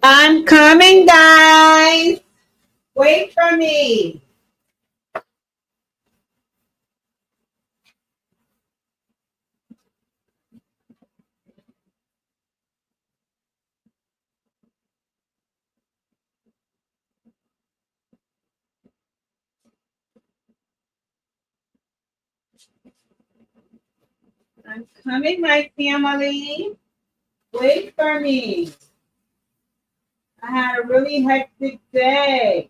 I'm coming, guys. Wait for me. I'm coming, my family. Wait for me. I had a really hectic day.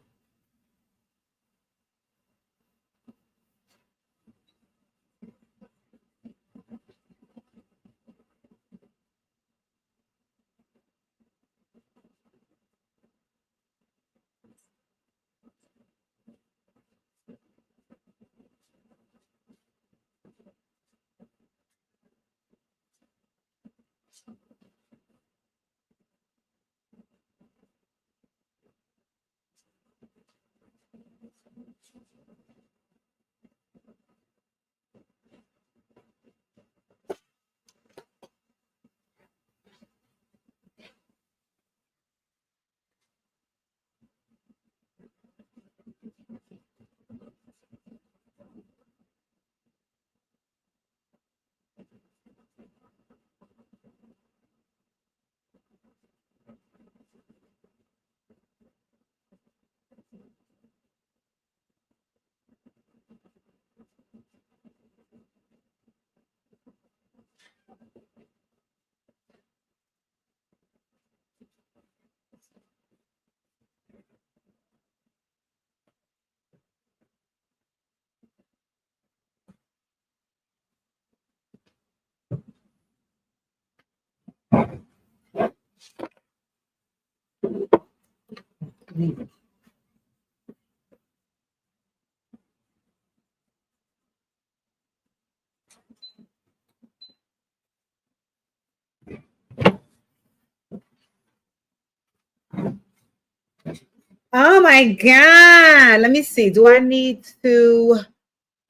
Oh my God. Let me see. Do I need to?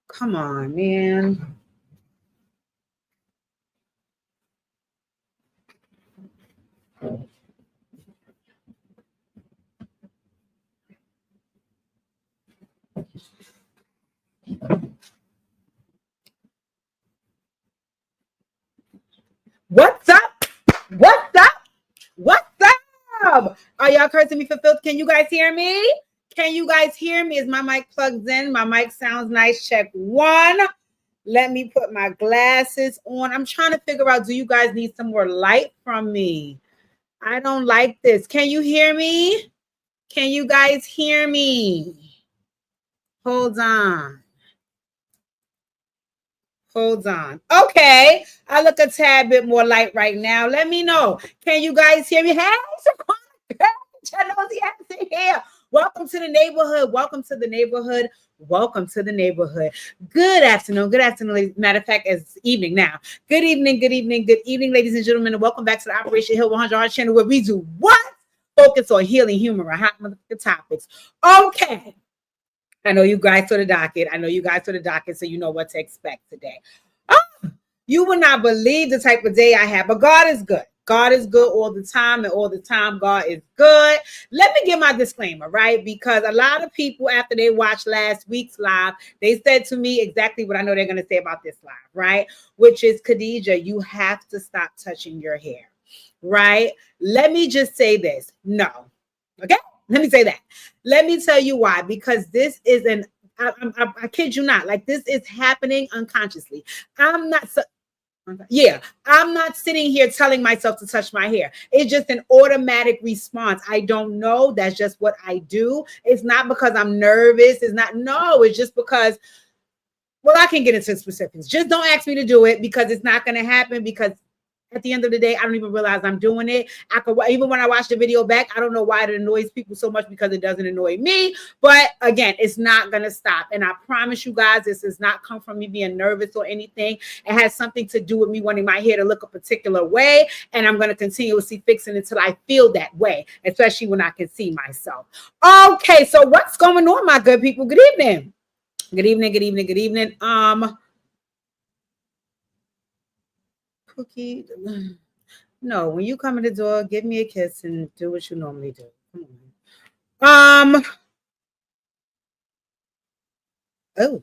Come on, man. What's up? What's up? What's up? Are y'all cursing me for filth? Can you guys hear me? Can you guys hear me? Is my mic plugged in? My mic sounds nice. Check one. Let me put my glasses on. I'm trying to figure out, do you guys need some more light from me? I don't like this. Can you hear me? Can you guys hear me? Hold on. Hold on. Okay. I look a tad bit more light right now. Let me know. Can you guys hear me? Hey, here. Welcome to the neighborhood. Welcome to the neighborhood. Welcome to the neighborhood. Good afternoon. Good afternoon. Matter of fact, it's evening now. Good evening. Good evening. Good evening, ladies and gentlemen. And welcome back to the Operation Hill 100 channel where we do what? Focus on healing, humor, and hot motherfucking topics. Okay. I know you guys saw the docket. So you know what to expect today. Oh, you will not believe the type of day I have, but God is good. God is good all the time, and all the time, God is good. Let me give my disclaimer, right? Because a lot of people, after they watched last week's live, they said to me exactly what I know they're going to say about this live, right? Which is, Khadija, you have to stop touching your hair, right? Let me just say this. No. Okay? Let me say that. Let me tell you why. Because this is I kid you not, like this is happening unconsciously. I'm not I'm not sitting here telling myself to touch my hair. It's just an automatic response. I don't know. That's just what I do. It's not because I'm nervous. It's just because, well, I can get into specifics. Just don't ask me to do it because it's not going to happen, because at the end of the day, I don't even realize I'm doing it. Even when I watch the video back, I don't know why it annoys people so much, because it doesn't annoy me. But again, it's not going to stop. And I promise you guys, this does not come from me being nervous or anything. It has something to do with me wanting my hair to look a particular way. And I'm going to continuously fix it until I feel that way, especially when I can see myself. Okay, so what's going on, my good people? Good evening. Good evening, good evening, good evening. Cookie. No, when you come in the door, give me a kiss and do what you normally do. Come on. Oh,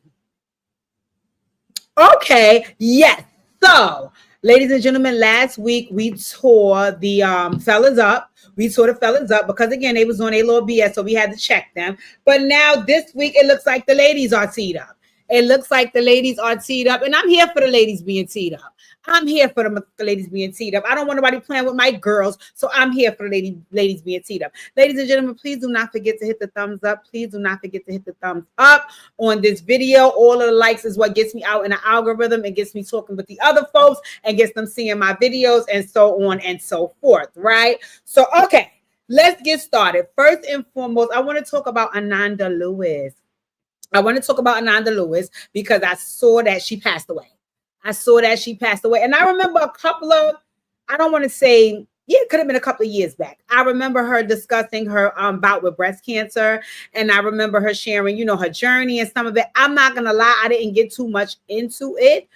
okay. Yes. So, ladies and gentlemen, last week we tore the fellas up. We tore the fellas up because again they was on a little BS, so we had to check them. But now this week it looks like the ladies are teed up. It looks like the ladies are teed up, and I'm here for the ladies being teed up. I'm here for the ladies being teed up. I don't want nobody playing with my girls, so I'm here for the ladies being teed up. Ladies and gentlemen, please do not forget to hit the thumbs up. Please do not forget to hit the thumbs up on this video. All of the likes is what gets me out in the algorithm and gets me talking with the other folks and gets them seeing my videos and so on and so forth, right? So, okay, let's get started. First and foremost, I want to talk about Ananda Lewis. I want to talk about Ananda Lewis because I saw that she passed away. I saw that she passed away. And I remember a couple of, I don't want to say, yeah, it could have been a couple of years back. I remember her discussing her bout with breast cancer. And I remember her sharing, you know, her journey and some of it. I'm not going to lie, I didn't get too much into it,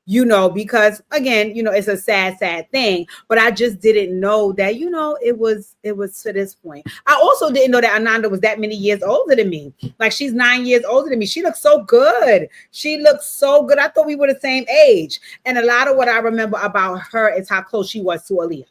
you know, because again, you know, it's a sad, sad thing, but I just didn't know that, you know, it was to this point. I also didn't know that Ananda was that many years older than me. Like she's 9 years older than me. She looks so good. She looks so good. I thought we were the same age. And a lot of what I remember about her is how close she was to Aaliyah.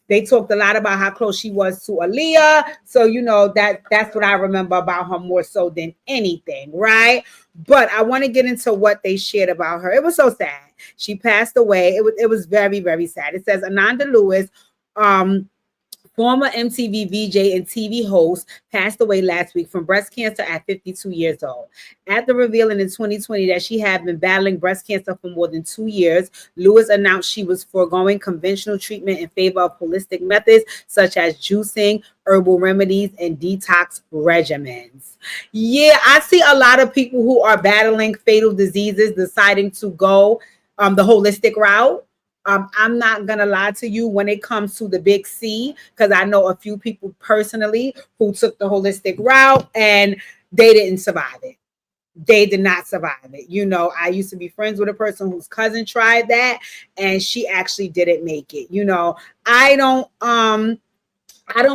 They talked a lot about how close she was to Aaliyah. So, you know, that's what I remember about her more so than anything, right? But I want to get into what they shared about her. It was so sad. She passed away. It was very, very sad. It says Ananda Lewis, former MTV VJ and TV host, passed away last week from breast cancer at 52 years old. After revealing in 2020 that she had been battling breast cancer for more than 2 years, Lewis announced she was foregoing conventional treatment in favor of holistic methods such as juicing, herbal remedies, and detox regimens. Yeah, I see a lot of people who are battling fatal diseases deciding to go the holistic route. I'm not going to lie to you when it comes to the big C, because I know a few people personally who took the holistic route and they didn't survive it. They did not survive it. You know, I used to be friends with a person whose cousin tried that and she actually didn't make it. You know, I don't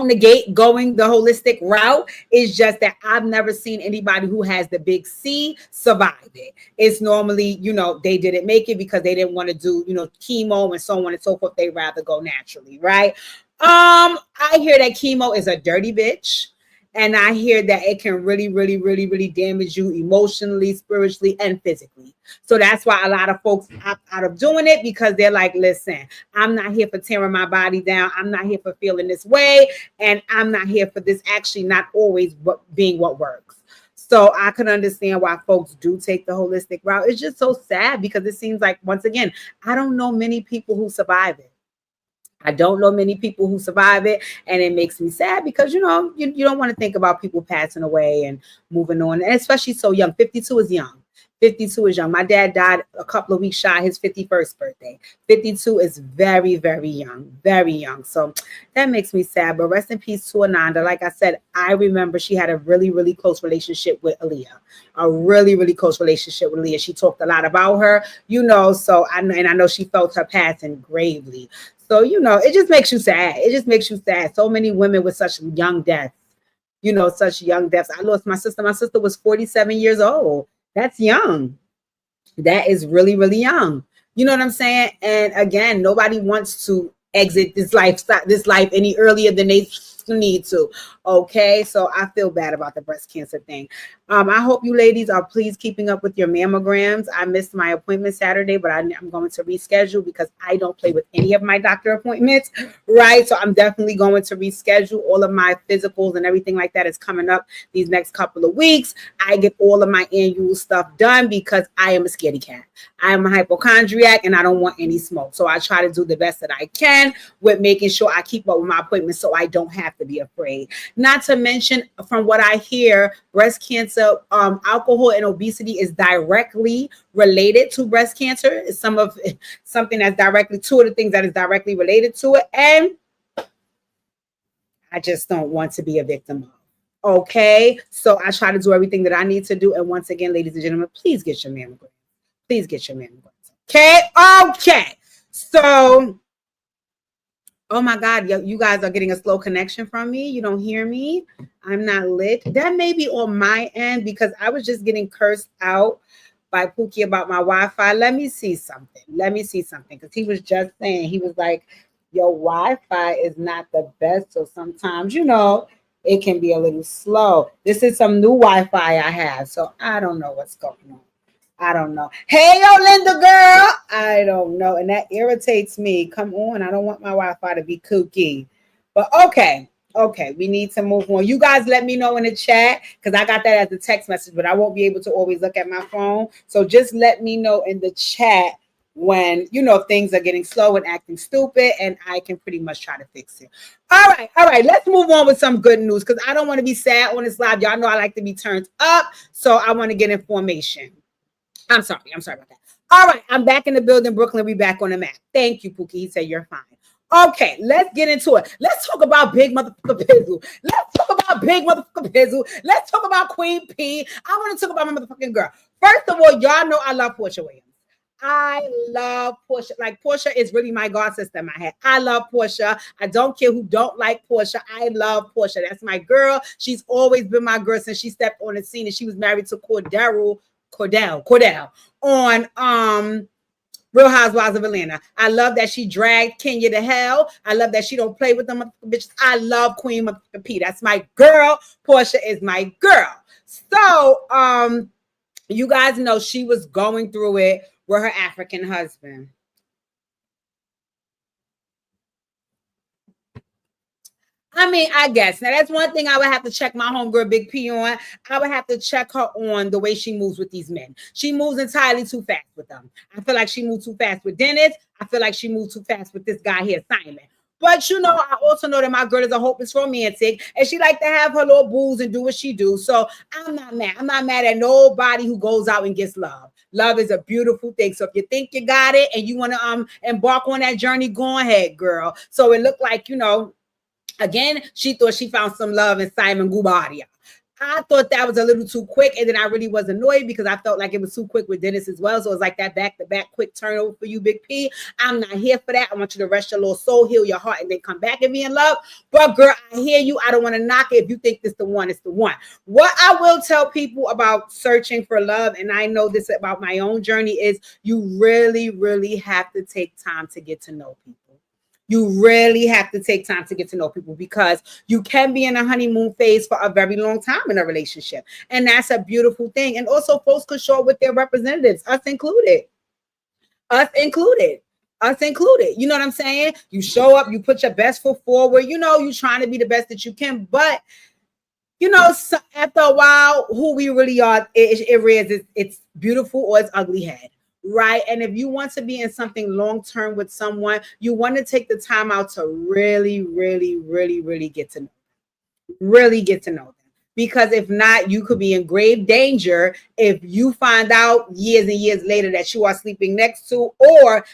negate going the holistic route. It's just that I've never seen anybody who has the big C survive it. It's normally, you know, they didn't make it because they didn't want to do, you know, chemo and so on and so forth. They rather go naturally, right? I hear that chemo is a dirty bitch. And I hear that it can really, really, really, really damage you emotionally, spiritually, and physically. So that's why a lot of folks opt out of doing it because they're like, listen, I'm not here for tearing my body down. I'm not here for feeling this way. And I'm not here for this actually not always being what works. So I can understand why folks do take the holistic route. It's just so sad because it seems like, once again, I don't know many people who survive it. I don't know many people who survive it, and it makes me sad because, you know, you don't want to think about people passing away and moving on, and especially so young. 52 is young. 52 is young. My dad died a couple of weeks shy of his 51st birthday. 52 is very, very young, very young. So that makes me sad, but rest in peace to Ananda. Like I said, I remember she had a really, really close relationship with Aaliyah, a really, really close relationship with Aaliyah. She talked a lot about her, you know, so I know she felt her passing gravely. So, you know, it just makes you sad. It just makes you sad. So many women with such young deaths, you know, such young deaths. I lost my sister. My sister was 47 years old. That's young. That is really, really young. You know what I'm saying? And again, nobody wants to exit this life any earlier than they need to. Okay, so I feel bad about the breast cancer thing. I hope you ladies are please keeping up with your mammograms. I missed my appointment Saturday, but I'm going to reschedule because I don't play with any of my doctor appointments, right? So I'm definitely going to reschedule. All of my physicals and everything like that is coming up these next couple of weeks. I get all of my annual stuff done because I am a scaredy cat. I am a hypochondriac and I don't want any smoke. So I try to do the best that I can with making sure I keep up with my appointments so I don't have to be afraid. Not to mention, from what I hear, breast cancer, alcohol and obesity is directly related to breast cancer. It's something that's directly, two of the things that is directly related to it. And I just don't want to be a victim of. Okay, so I try to do everything that I need to do. And once again, ladies and gentlemen, please get your mammogram. Please get your mammograms. Okay. So Oh my God, you guys are getting a slow connection from me. You don't hear me. I'm not lit. That may be on my end because I was just getting cursed out by Pookie about my Wi-Fi. Let me see something. Let me see something. Because he was just saying, he was like, your Wi-Fi is not the best. So sometimes, it can be a little slow. This is some new Wi-Fi I have. So I don't know what's going on. I don't know. Hey, yo, Linda girl. I don't know. And that irritates me. Come on. I don't want my Wi-Fi to be kooky. But okay. Okay. We need to move on. You guys let me know in the chat because I got that as a text message, but I won't be able to always look at my phone. So just let me know in the chat when, things are getting slow and acting stupid, and I can pretty much try to fix it. All right. All right. Let's move on with some good news because I don't want to be sad on this live. Y'all know I like to be turned up. So I want to get information. I'm sorry about that. All right, I'm back in the building, Brooklyn. We back on the map. Thank you, Pookie. He said you're fine. Okay, let's get into it. Let's talk about big motherfucker Pizzle. Let's talk about big motherfucker Pizzle. Let's talk about Queen P. I want to talk about my motherfucking girl. First of all, y'all know I love Portia Williams. I love Portia. Like, Portia is really my god sister in my head. I love Portia. I don't care who don't like Portia. I love Portia. That's my girl. She's always been my girl since she stepped on the scene, and she was married to Cordell on Real Housewives of Atlanta. I love that she dragged Kenya to hell. I love that she don't play with them bitches. I love Queen P. That's my girl. Portia is my girl. So you guys know she was going through it with her African husband. I mean, I guess. Now, that's one thing I would have to check my homegirl Big P on. I would have to check her on the way she moves with these men. She moves entirely too fast with them. I feel like she moved too fast with Dennis. I feel like she moved too fast with this guy here, Simon. But, I also know that my girl is a hopeless romantic, and she like to have her little booze and do what she do. So I'm not mad. I'm not mad at nobody who goes out and gets love. Love is a beautiful thing. So if you think you got it and you want to embark on that journey, go ahead, girl. So it looked like, again, she thought she found some love in Simon Gubadia. I thought that was a little too quick, and then I really was annoyed because I felt like it was too quick with Dennis as well. So it's like that back-to-back quick turnover for you, Big P. I'm not here for that. I want you to rest your little soul, heal your heart, and then come back and be in love. But girl, I hear you. I don't want to knock it. If you think this the one, it's the one. What I will tell people about searching for love, and I know this about my own journey, is you really, really have to take time to get to know people. You really have to take time to get to know people because you can be in a honeymoon phase for a very long time in a relationship. And that's a beautiful thing. And also folks could show up with their representatives, us included. Us included. Us included. You know what I'm saying? You show up, you put your best foot forward. You're trying to be the best that you can. But, so after a while, who we really are, it's beautiful or it's ugly head. Right. And if you want to be in something long term with someone, you want to take the time out to really, really, really, really get to know them. Really get to know them. Because if not, you could be in grave danger if you find out years and years later that you are sleeping next to, or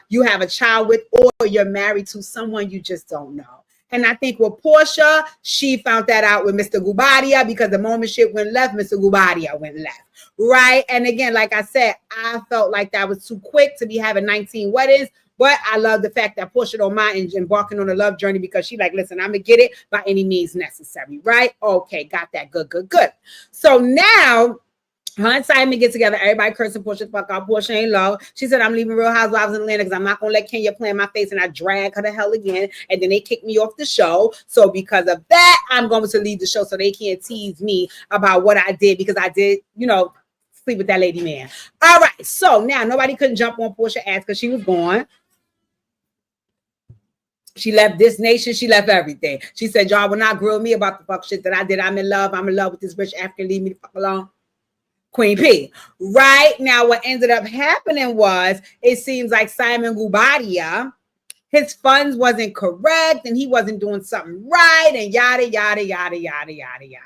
you have a child with, or you're married to someone you just don't know. And I think with Portia, she found that out with Mr. Gubadia because the moment shit went left, Mr. Gubadia went left. Right. And again, like I said, I felt like that was too quick to be having 19 weddings. But I love the fact that Portia don't mind embarking on a love journey because she like, listen, I'm going to get it by any means necessary. Right. Okay. Got that. Good. So now, her and Simon get together. Everybody cursing Portia the fuck out. Portia ain't love. She said, I'm leaving Real Housewives in Atlanta because I'm not going to let Kenya play in my face. And I drag her to hell again. And then they kick me off the show. So because of that, I'm going to leave the show so they can't tease me about what I did because I did, sleep with that lady man. All right. So now nobody couldn't jump on Portia's ass because she was gone. She left this nation. She left everything. She said, y'all will not grill me about the fuck shit that I did. I'm in love with this rich African. Leave me the fuck alone. Queen P. Right now, what ended up happening was it seems like Simon Gubadia, his funds wasn't correct and he wasn't doing something right and yada, yada, yada, yada, yada, yada.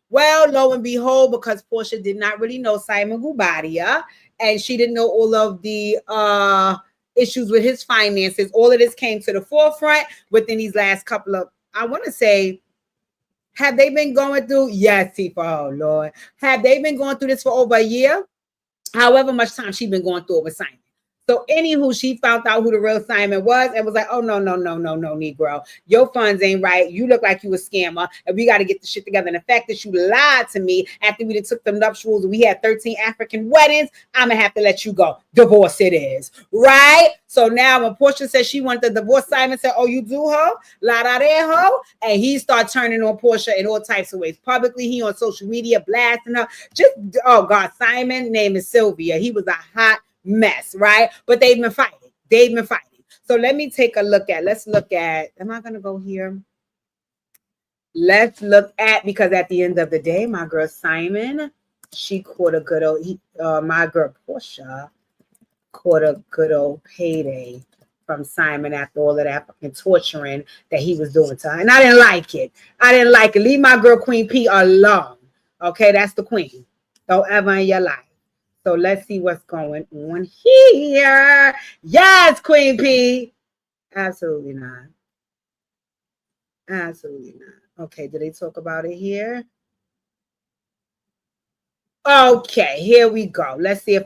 Well, lo and behold, because Portia did not really know Simon Gubadia and she didn't know all of the issues with his finances, all of this came to the forefront within these last couple of, I want to say, have they been going through? Yes, Tifa. Oh, Lord. Have they been going through this for over a year? However much time she's been going through it with Simon. So anywho, she found out who the real Simon was and was like, oh, no, no, no, no, no, Negro. Your funds ain't right. You look like you a scammer and we got to get the shit together. And the fact that you lied to me after we took them nuptials and we had 13 African weddings, I'm going to have to let you go. Divorce it is. Right? So now when Portia said she wanted to divorce Simon, said, oh, you do, ho? La da de, ho? And he started turning on Portia in all types of ways. Publicly, he on social media, blasting her. Just, oh, God, Simon, name is Sylvia. He was a hot mess, right? But they've been fighting. They've been fighting. So let me take a look at, let's look at, am I going to go here? Let's look at, because at the end of the day, my girl Simon, she caught a good old, my girl Portia caught a good old payday from Simon after all of that fucking torturing that he was doing to her. And I didn't like it. I didn't like it. Leave my girl Queen P alone. Okay, that's the queen. Don't ever in your life. So let's see what's going on here. Yes, Queen P. Absolutely not. Absolutely not. Okay, did they talk about it here? Okay, here we go. Let's see if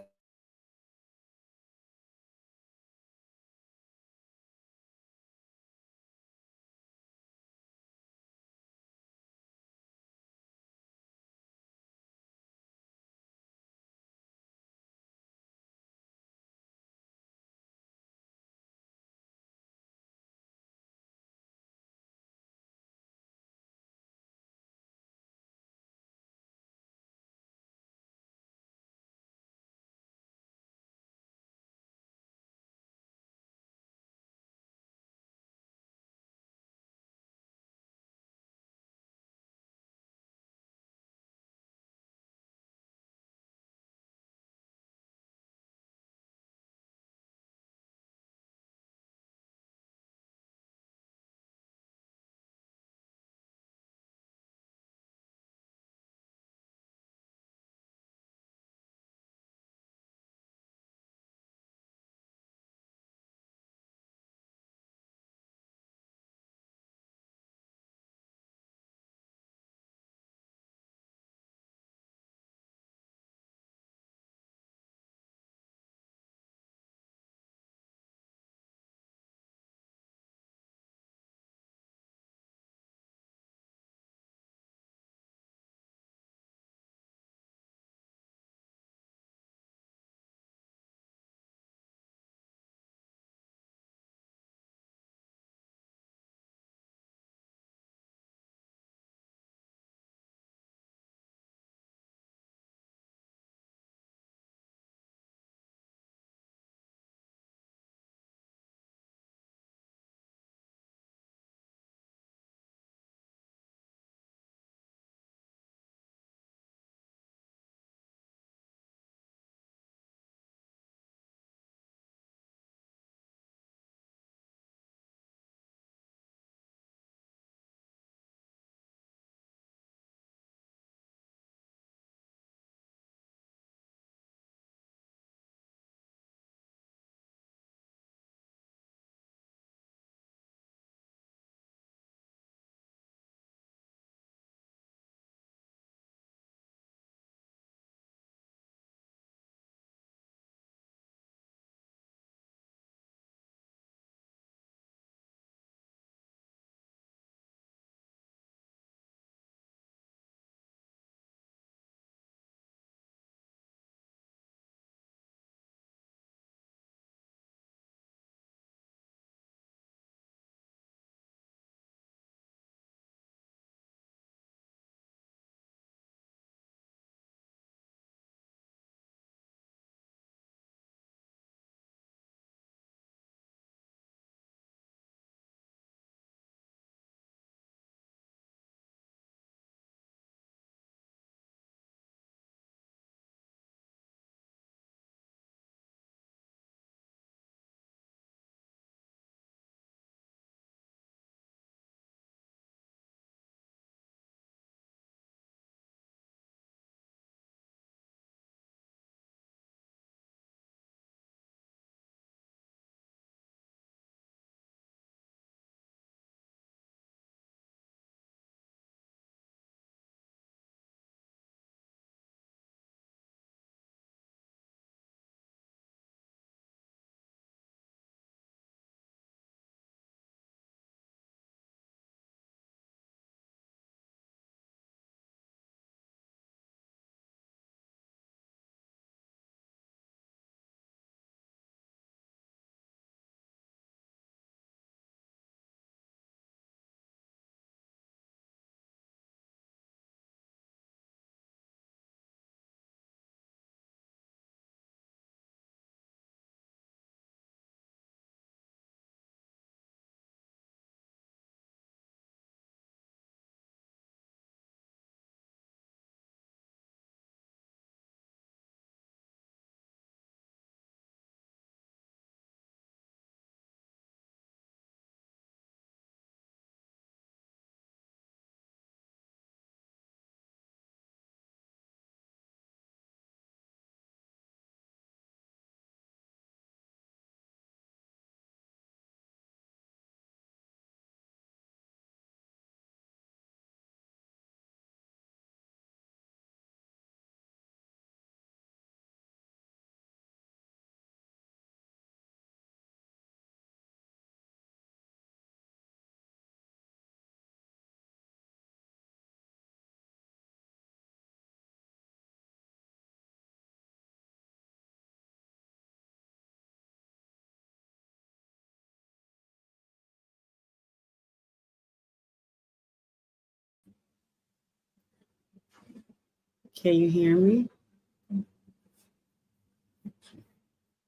Can you hear me?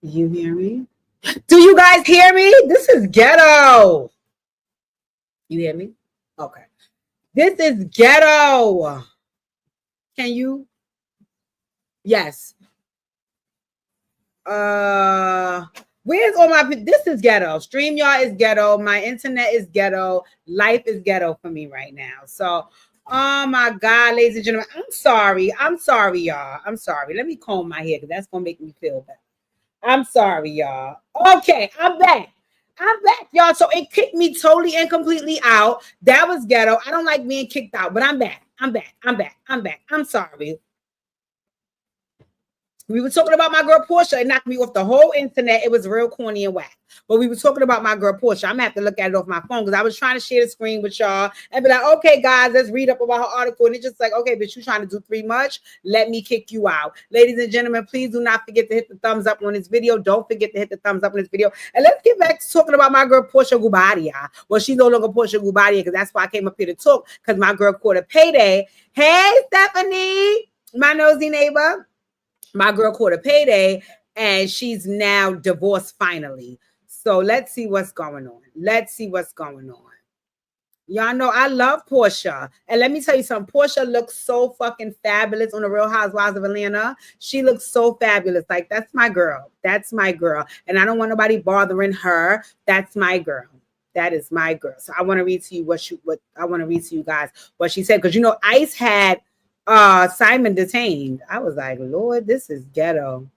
You hear me? Do you guys hear me? This is ghetto. You hear me? Okay. This is ghetto. Can you? Yes. Where's all my? This is ghetto. StreamYard is ghetto. My internet is ghetto. Life is ghetto for me right now. So, oh my God, ladies and gentlemen, I'm sorry. I'm sorry, y'all. I'm sorry. Let me comb my hair because that's gonna make me feel better. I'm sorry, y'all. Okay, I'm back. I'm back, y'all. So it kicked me totally and completely out. That was ghetto. I don't like being kicked out, but I'm back. I'm back. I'm back. I'm back. I'm sorry. We were talking about my girl Portia. It knocked me off the whole internet. It was real corny and whack. But we were talking about my girl Portia. I'm gonna have to look at it off my phone because I was trying to share the screen with y'all and be like, okay, guys, let's read up about her article. And it's just like, okay, but you trying to do too much. Let me kick you out. Ladies and gentlemen, please do not forget to hit the thumbs up on this video. Don't forget to hit the thumbs up on this video. And let's get back to talking about my girl Portia Gubadia. Well, she's no longer Portia Gubadia because that's why I came up here to talk because my girl caught a payday. Hey, Stephanie, my nosy neighbor. My girl caught a payday and she's now divorced finally. So let's see what's going on. Let's see what's going on. Y'all know I love Portia. And let me tell you something. Portia looks so fucking fabulous on the Real Housewives of Atlanta. She looks so fabulous. Like, that's my girl. That's my girl. And I don't want nobody bothering her. That's my girl. That is my girl. So I want to read to you what I want to read to you guys what she said. Because you know, ICE had Simon detained. I was like, Lord, this is ghetto.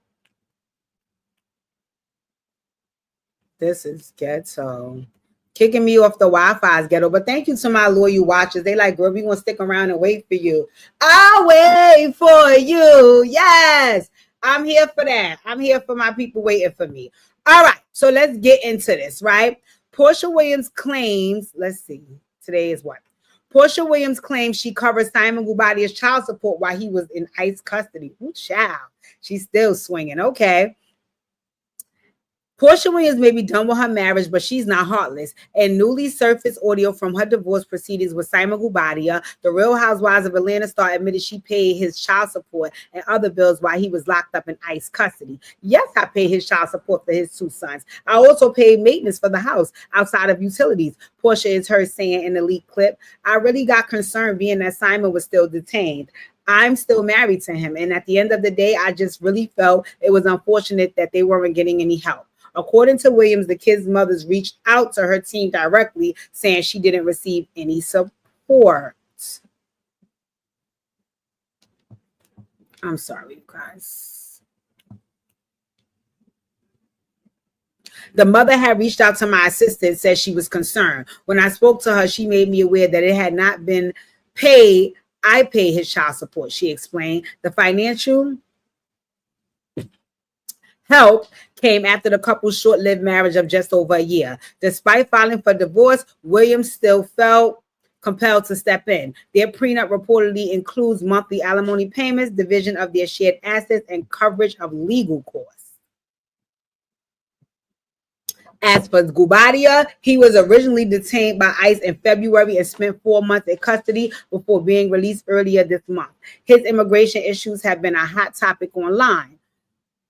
This is ghetto. Kicking me off the Wi-Fi is ghetto. But thank you to my loyal watchers. They like, girl, we gonna stick around and wait for you. I'll wait for you. Yes, I'm here for that. I'm here for my people waiting for me. All right, so let's get into this, right? Portia Williams claims, let's see, today is what? Portia Williams claims she covered Simon Gubadia's child support while he was in ICE custody. Ooh, child. She's still swinging. Okay. Portia Williams may be done with her marriage, but she's not heartless. And newly surfaced audio from her divorce proceedings with Simon Gubadia, the Real Housewives of Atlanta star, admitted she paid his child support and other bills while he was locked up in ICE custody. Yes, I paid his child support for his two sons. I also paid maintenance for the house outside of utilities. Portia is heard saying in the leaked clip, I really got concerned being that Simon was still detained. I'm still married to him. And at the end of the day, I just really felt it was unfortunate that they weren't getting any help. According to Williams, the kids' mothers reached out to her team directly, saying she didn't receive any support. I'm sorry, guys. The mother had reached out to my assistant, said she was concerned. When I spoke to her, she made me aware that it had not been paid. I paid his child support, she explained. The financial help came after the couple's short-lived marriage of just over a year. Despite filing for divorce, Williams still felt compelled to step in. Their prenup reportedly includes monthly alimony payments, division of their shared assets, and coverage of legal costs. As for Gubadia, he was originally detained by ICE in February and spent 4 months in custody before being released earlier this month. His immigration issues have been a hot topic online.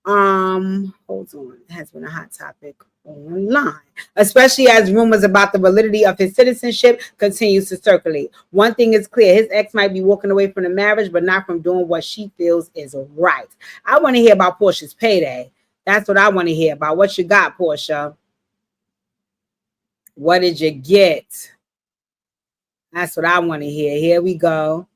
Hold on. It has been a hot topic online, especially as rumors about the validity of his citizenship continues to circulate. One thing is clear. His ex might be walking away from the marriage, but not from doing what she feels is right. I want to hear about Portia's payday. That's what I want to hear about. What you got, Portia? What did you get? That's what I want to hear. Here we go.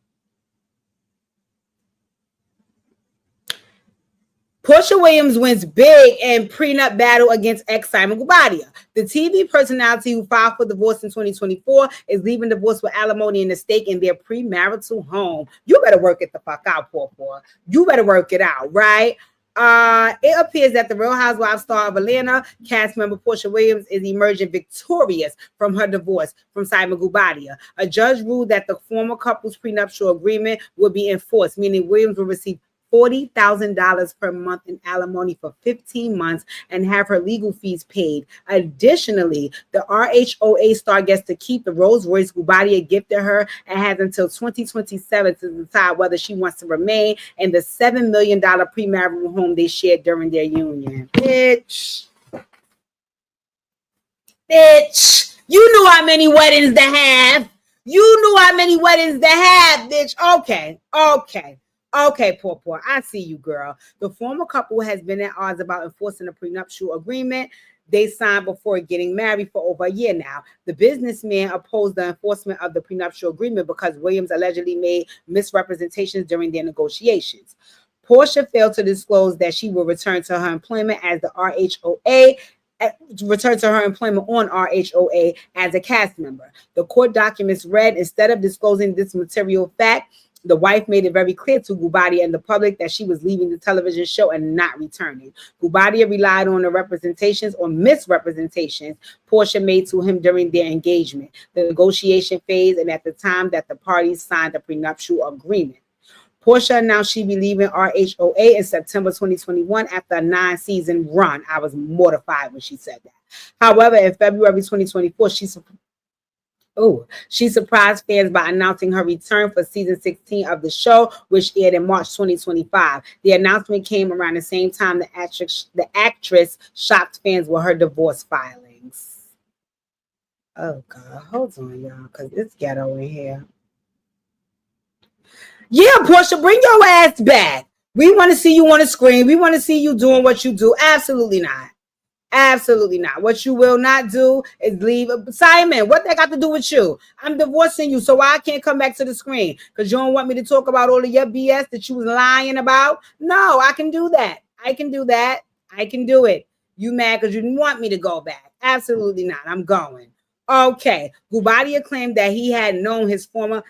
Portia Williams wins big in prenup battle against ex Simon Gubadia. The TV personality who filed for divorce in 2024 is leaving divorce with alimony and a stake in their premarital home. You better work it the fuck out, poor. You better work it out, right? It appears that the Real Housewives star of Atlanta cast member Portia Williams is emerging victorious from her divorce from Simon Gubadia. A judge ruled that the former couple's prenuptial agreement would be enforced, meaning Williams will receive $40,000 per month in alimony for 15 months and have her legal fees paid. Additionally, the RHOA star gets to keep the Rolls Royce Gubadia gifted her and has until 2027 to decide whether she wants to remain in the $7 million premarital home they shared during their union. Bitch. You knew how many weddings to have. Bitch. Okay, poor. I see you, girl. The former couple has been at odds about enforcing a prenuptial agreement they signed before getting married for over a year now. The businessman opposed the enforcement of the prenuptial agreement because Williams allegedly made misrepresentations during their negotiations. Portia failed to disclose that she will return to her employment on RHOA as a cast member. The court documents read, instead of disclosing this material fact, the wife made it very clear to Gubadia and the public that she was leaving the television show and not returning. Gubadia relied on the representations or misrepresentations Portia made to him during their engagement, the negotiation phase, and at the time that the parties signed a prenuptial agreement. Portia announced she'd be leaving RHOA in September 2021 after a 9-season run. I was mortified when she said that. However, in February 2024, she surprised fans by announcing her return for season 16 of the show, which aired in March 2025. The announcement came around the same time the actress shocked fans with her divorce filings. Oh, God. Hold on, y'all, because it's ghetto in here. Yeah, Portia, bring your ass back. We want to see you on the screen. We want to see you doing what you do. Absolutely not. Absolutely not. What you will not do is leave. Simon, what that got to do with you? I'm divorcing you, so I can't come back to the screen because you don't want me to talk about all of your BS that you was lying about. No, I can do that. I can do it. You mad because you didn't want me to go back? Absolutely not. I'm going. Okay. Gubadia claimed that had he known his former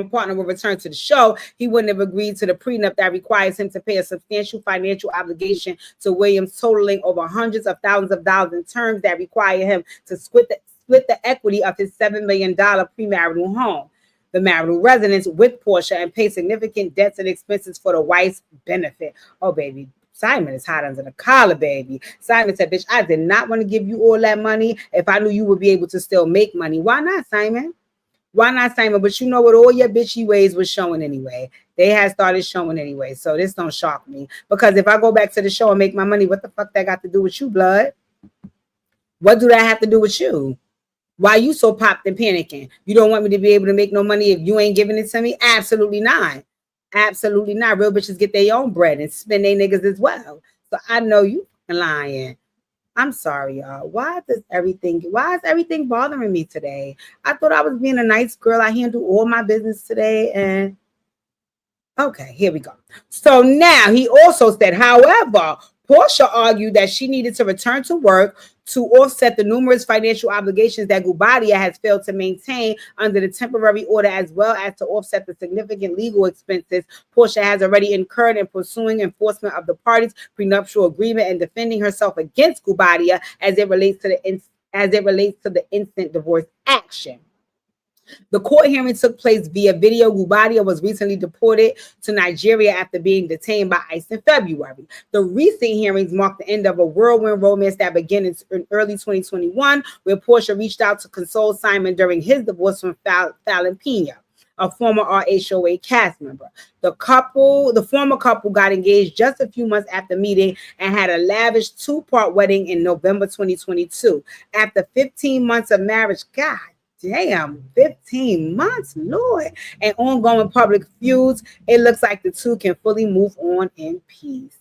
partner would return to the show, he wouldn't have agreed to the prenup that requires him to pay a substantial financial obligation to Williams, totaling over hundreds of thousands of dollars in terms that require him to split the equity of his $7 million premarital home, the marital residence with Portia, and pay significant debts and expenses for the wife's benefit. Oh, baby. Simon is hot under the collar, baby. Simon said, bitch, I did not want to give you all that money if I knew you would be able to still make money. Why not, Simon? Why not, Simon? But you know what? All your bitchy ways was showing anyway. They had started showing anyway. So this don't shock me. Because if I go back to the show and make my money, what the fuck that got to do with you, blood? What do that have to do with you? Why you so popped and panicking? You don't want me to be able to make no money if you ain't giving it to me? Absolutely not. Absolutely not. Real bitches get their own bread and spend their niggas as well. So I know you lying. I'm sorry, y'all. Why is everything bothering me today? I thought I was being a nice girl. I handle all my business today. And okay, here we go. So now he also said, however, Portia argued that she needed to return to work to offset the numerous financial obligations that Gubadia has failed to maintain under the temporary order, as well as to offset the significant legal expenses Portia has already incurred in pursuing enforcement of the parties' prenuptial agreement and defending herself against Gubadia as it relates to the instant divorce action. The court hearing took place via video. Gubadia was recently deported to Nigeria after being detained by ICE in February. The recent hearings marked the end of a whirlwind romance that began in early 2021, where Portia reached out to console Simon during his divorce from Fallon Pena, a former RHOA cast member. The former couple got engaged just a few months after meeting and had a lavish 2-part wedding in November 2022. After 15 months of marriage, God damn, 15 months, Lord, and ongoing public feuds, it looks like the two can fully move on in peace.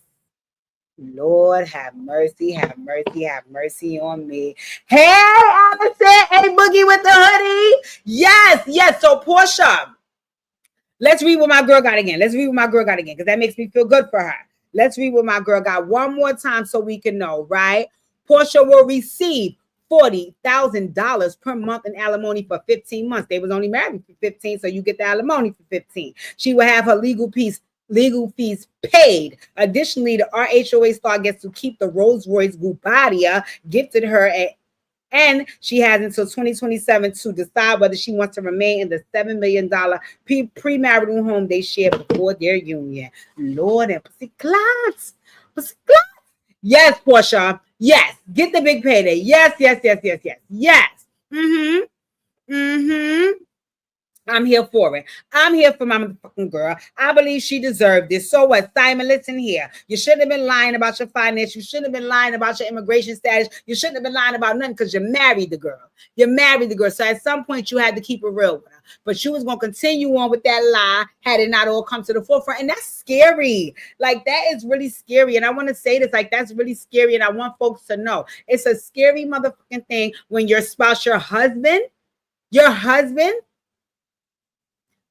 Lord, have mercy on me. Hey, Allison, hey, Boogie with the hoodie. Yes. So, Portia, let's read what my girl got again. Because that makes me feel good for her. Let's read what my girl got one more time so we can know, right? Portia will receive $40,000 per month in alimony for 15 months. They was only married for 15, so you get the alimony for 15. She will have her legal fees paid. Additionally, the RHOA star gets to keep the Rolls Royce Gubadia gifted her And she has until 2027 to decide whether she wants to remain in the $7 million premarital home they shared before their union. Lord and pussy clots. Pussy clots. Yes, Portia. Yes. Get the big payday. Yes, yes, yes, yes, yes. Yes. Mm-hmm. Mm-hmm. I'm here for it. I'm here for my motherfucking girl. I believe she deserved this. So what, Simon? Listen here. You shouldn't have been lying about your finance. You shouldn't have been lying about your immigration status. You shouldn't have been lying about nothing because you married the girl. You married the girl. So at some point you had to keep it real with her. But you was going to continue on with that lie had it not all come to the forefront. And that's scary. Like, that is really scary. And I want to say this, like, that's really scary. And I want folks to know it's a scary motherfucking thing when your spouse, your husband,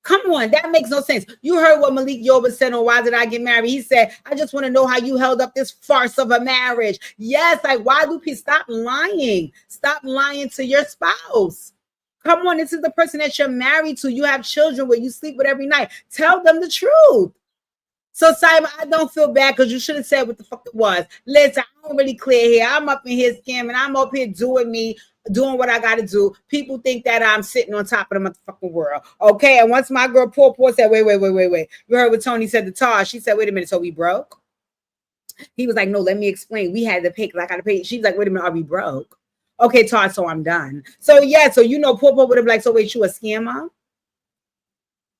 come on, that makes no sense. You heard what Malik Yoba said on Why Did I Get Married? He said, I just want to know how you held up this farce of a marriage. Yes, like, why do people stop lying? Stop lying to your spouse. Come on, this is the person that you're married to. You have children with, you sleep with every night. Tell them the truth. So, Simon, I don't feel bad because you should have said what the fuck it was. Listen, I don't really clear here. I'm up in here scamming. I'm up here doing what I got to do. People think that I'm sitting on top of the motherfucking world. Okay. And once my girl Poor said, wait. You heard what Tony said to Tar. She said, wait a minute. So we broke? He was like, no, let me explain. We had to pay because I got to pay. She was like, wait a minute. Are we broke? Okay, Tar. So I'm done. So yeah. So, you know, Poor would have been like, so wait, you a scammer?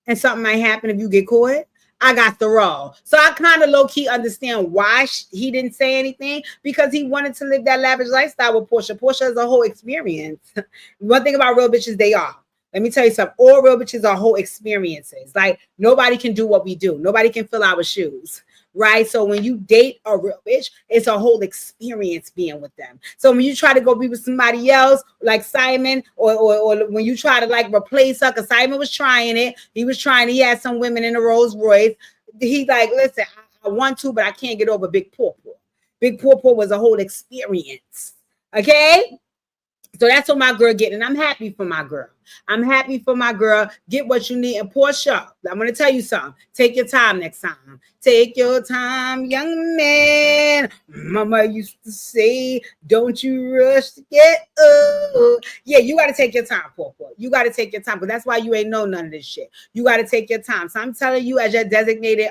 And something might happen if you get caught? I got the role. So I kind of low-key understand why he didn't say anything, because he wanted to live that lavish lifestyle with Portia. Portia is a whole experience. One thing about real bitches, they are. Let me tell you something. All real bitches are whole experiences. Like, nobody can do what we do. Nobody can fill our shoes. Right? So when you date a real bitch, it's a whole experience being with them. So when you try to go be with somebody else, like Simon, or when you try to like replace her, because Simon was trying it. He had some women in a Rolls Royce. He's like, listen, I want to, but I can't get over Big Pawpaw. Big Pawpaw was a whole experience. Okay? So that's what my girl getting. And I'm happy for my girl. I'm happy for my girl. Get what you need. And Portia, I'm going to tell you something. Take your time next time. Take your time, young man. Mama used to say, don't you rush to get up. Yeah, you got to take your time, Portia. You got to take your time. But that's why you ain't know none of this shit. You got to take your time. So I'm telling you, as your designated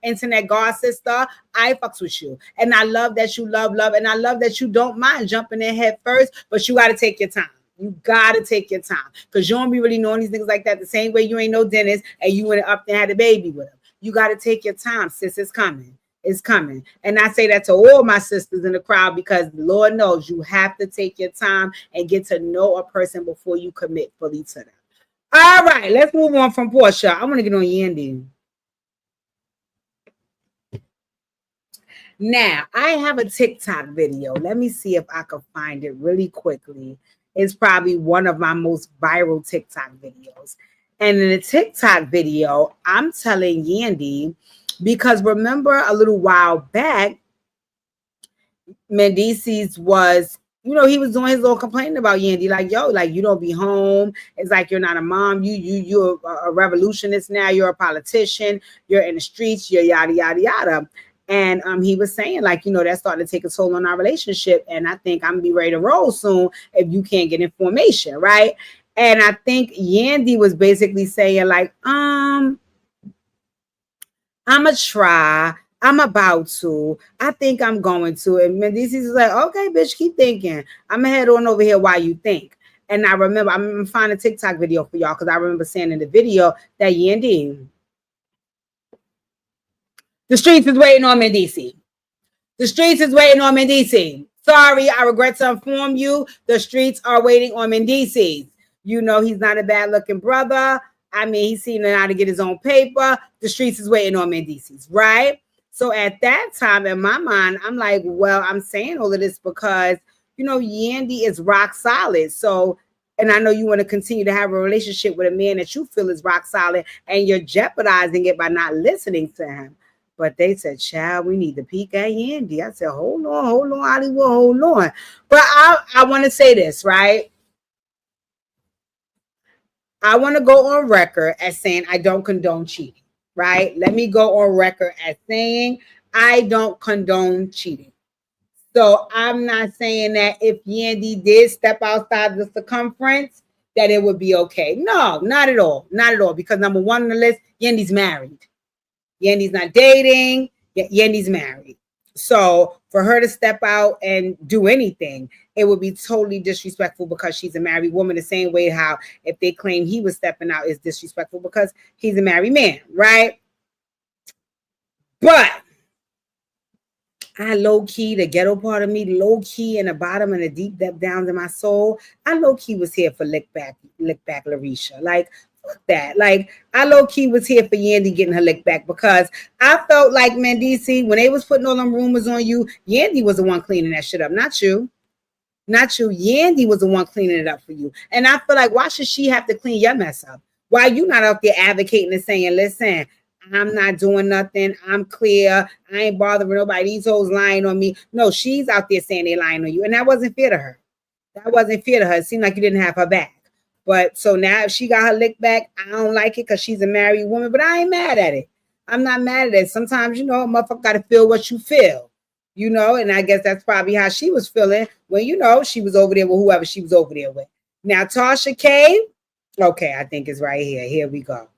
internet guard sister, I fucks with you. And I love that you love. And I love that you don't mind jumping in head first. But you got to take your time. You gotta take your time, because you don't be really knowing these things like that the same way you ain't no dentist and you went up and had a baby with him. You gotta take your time, sis. It's coming. It's coming. And I say that to all my sisters in the crowd, because Lord knows you have to take your time and get to know a person before you commit fully to them. All right, let's move on from Portia. I want to get on Yandy. Now, I have a TikTok video. Let me see if I can find it really quickly. It's probably one of my most viral TikTok videos. And in the TikTok video, I'm telling Yandy, because remember a little while back, Mendices was, you know, he was doing his little complaining about Yandy, like, yo, like, you don't be home. It's like you're not a mom. You're a revolutionist now. You're a politician. You're in the streets. You're yada, yada, yada. And he was saying, like, you know, that's starting to take a toll on our relationship. And I think I'm going to be ready to roll soon if you can't get information, right? And I think Yandy was basically saying, like, I'm going to try. I'm about to. I think I'm going to. And Mendices is like, okay, bitch, keep thinking. I'm going to head on over here while you think. And I remember, I'm going to find a TikTok video for y'all, because I remember saying in the video that Yandy, the streets is waiting on Mendices. The streets is waiting on Mendices. Sorry, I regret to inform you. The streets are waiting on Mendices. You know, he's not a bad looking brother. I mean, he's seen how to get his own paper. The streets is waiting on Mendices, right? So at that time, in my mind, I'm like, well, I'm saying all of this because, you know, Yandy is rock solid. So, and I know you want to continue to have a relationship with a man that you feel is rock solid, and you're jeopardizing it by not listening to him. But they said, child, we need to peek at Yandy. I said, hold on, Hollywood, hold on. But I want to say this, right? I want to go on record as saying I don't condone cheating, right? Let me go on record as saying I don't condone cheating. So I'm not saying that if Yandy did step outside the circumference, that it would be okay. No, not at all. Not at all. Because number one on the list, Yandy's married. Yandy's not dating. Yandy's married. So for her to step out and do anything, it would be totally disrespectful because she's a married woman. The same way how if they claim he was stepping out is disrespectful because he's a married man, right? But I low-key, the ghetto part of me, low-key in the bottom and the deep depth down in my soul, I low-key was here for lick back Larisha. Like, fuck that. Like, I low-key was here for Yandy getting her lick back because I felt like, Mendici, when they was putting all them rumors on you, Yandy was the one cleaning that shit up, not you. Not you. Yandy was the one cleaning it up for you. And I feel like, why should she have to clean your mess up? Why you not out there advocating and saying, listen, I'm not doing nothing. I'm clear. I ain't bothering nobody. These hoes lying on me. No, she's out there saying they lying on you. And that wasn't fair to her. That wasn't fair to her. It seemed like you didn't have her back. But so now if she got her lick back, I don't like it because she's a married woman. But I ain't mad at it. I'm not mad at it. Sometimes, you know, a motherfucker got to feel what you feel. You know, and I guess that's probably how she was feeling when, you know, she was over there with whoever she was over there with. Now, Tasha K. Okay, I think it's right here. Here we go.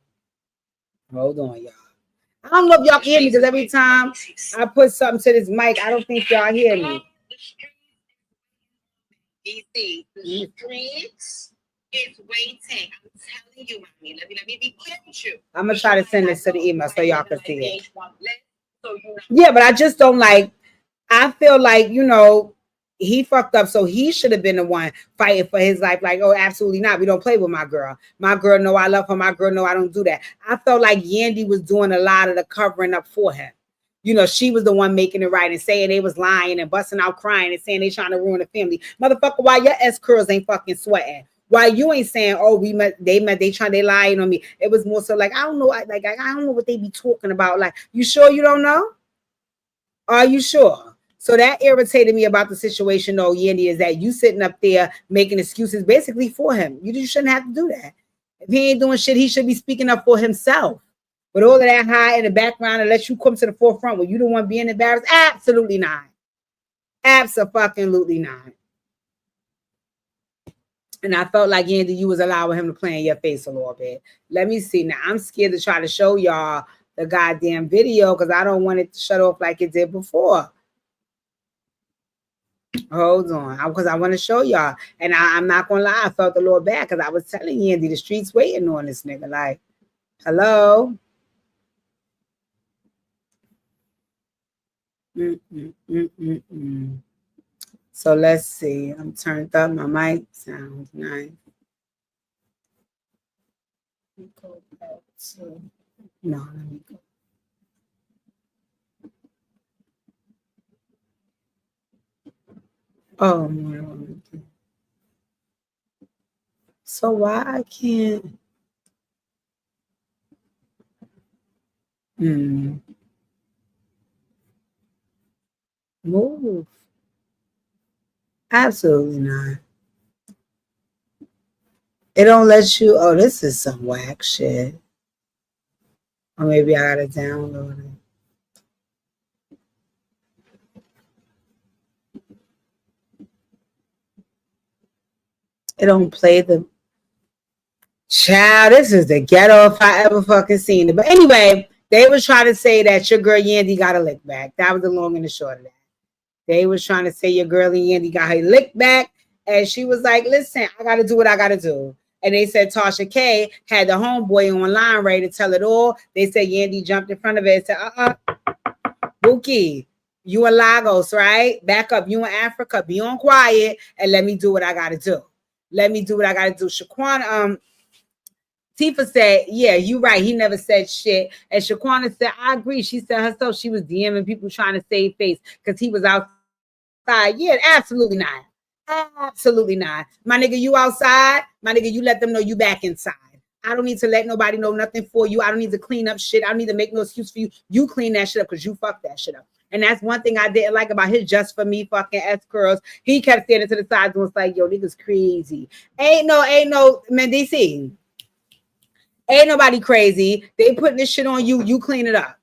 Hold on, y'all. I don't know if y'all hear me because every time I put something to this mic, I don't think y'all hear me. DC, the streets is waiting. I'm telling you, mommy. Let me be clear with you. I'm gonna try to send this to the email so y'all can see it. Yeah, but I just don't like. I feel like, you know, he fucked up, so he should have been the one fighting for his life. Like, oh, absolutely not. We don't play with my girl. My girl know I love her. My girl know I don't do that. I felt like Yandy was doing a lot of the covering up for him. You know, she was the one making it right and saying they was lying and busting out crying and saying they trying to ruin the family. Motherfucker, why your S-curls ain't fucking sweating? Why you ain't saying, oh, they lying on me? It was more so like, I don't know. I don't know what they be talking about. Like, you sure you don't know? Are you sure? So that irritated me about the situation, though, Yandy, is that you sitting up there making excuses basically for him. You shouldn't have to do that. If he ain't doing shit, he should be speaking up for himself. But all of that high in the background and let you come to the forefront where you don't want being embarrassed? Absolutely not. Absolutely not. And I felt like, Yandy, you was allowing him to play in your face a little bit. Let me see. Now, I'm scared to try to show y'all the goddamn video because I don't want it to shut off like it did before. Hold on, because I want to show y'all. And I'm not going to lie, I felt a little bad because I was telling Yandy the streets waiting on this nigga. Like, hello? So let's see. I'm turned up. My mic sounds nice. Let me go back to... No, let me go. Oh, no. So why I can't? Move. Absolutely not. It don't let you. Oh, this is some whack shit. Or maybe I gotta download it. It don't play the child. This is the ghetto if I ever fucking seen it. But anyway, they was trying to say that your girl Yandy got a lick back. That was the long and the short of that. They was trying to say your girl Yandy got her lick back, and she was like, "Listen, I got to do what I got to do." And they said Tasha K had the homeboy online ready to tell it all. They said Yandy jumped in front of it and said, Bookie, you in Lagos, right? Back up. You in Africa. Be on quiet and let me do what I got to do. Let me do what I got to do. Shaquana, Tifa said, yeah, you right. He never said shit. And Shaquana said, I agree. She said herself she was DMing people trying to save face because he was outside. Yeah, absolutely not. Absolutely not. My nigga, you outside. My nigga, you let them know you back inside. I don't need to let nobody know nothing for you. I don't need to clean up shit. I don't need to make no excuse for you. You clean that shit up because you fucked that shit up. And that's one thing I didn't like about his just for me fucking S-curls. He kept standing to the side and was like, yo, niggas crazy. Ain't no, man, DC. Ain't nobody crazy. They putting this shit on you. You clean it up.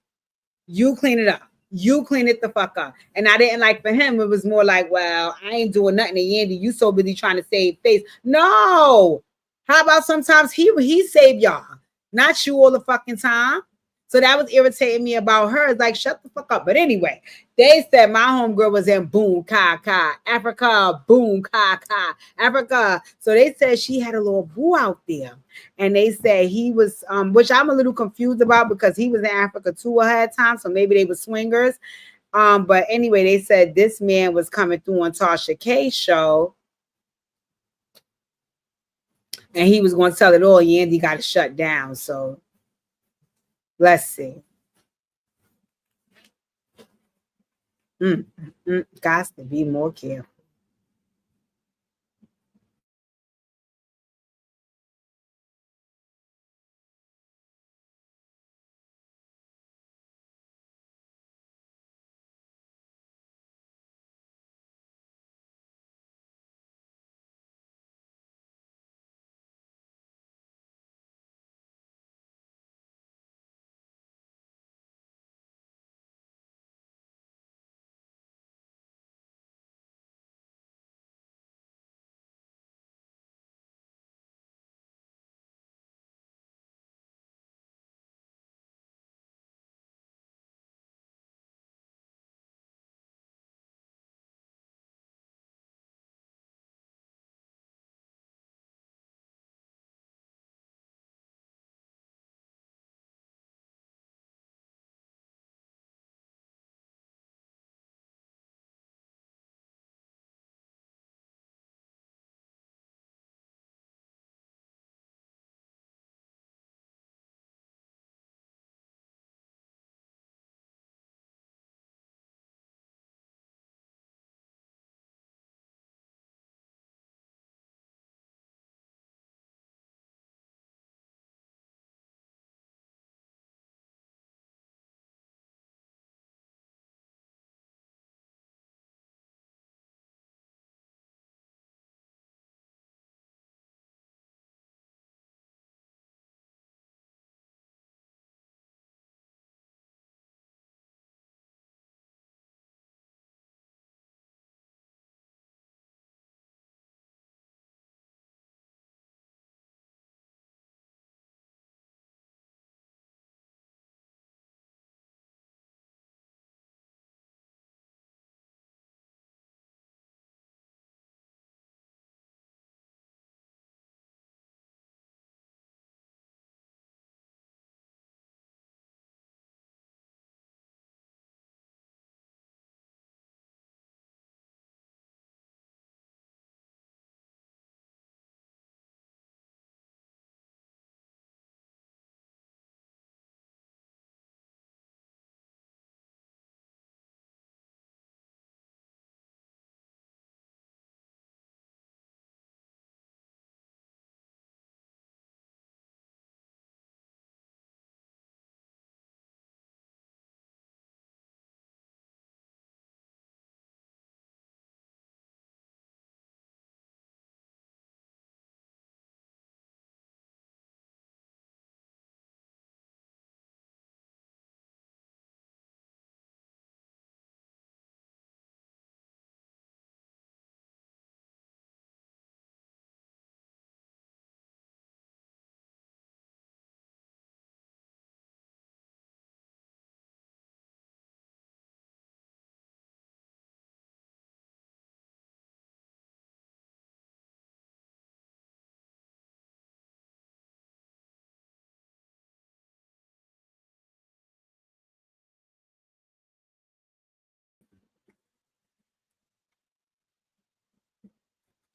You clean it up. You clean it the fuck up. And I didn't like, for him, it was more like, well, I ain't doing nothing to Yandy. You so busy trying to save face. No. How about sometimes he saved y'all, not you all the fucking time. So that was irritating me about her. It's like, shut the fuck up. But anyway, they said my homegirl was in boom, ka, Africa, boom, ka, Africa. So they said she had a little boo out there. And they said he was, which I'm a little confused about because he was in Africa too ahead of time. So maybe they were swingers. But anyway, they said this man was coming through on Tasha K's show. And he was going to tell it all. Yandy got to shut down. So let's see. Got to be more careful.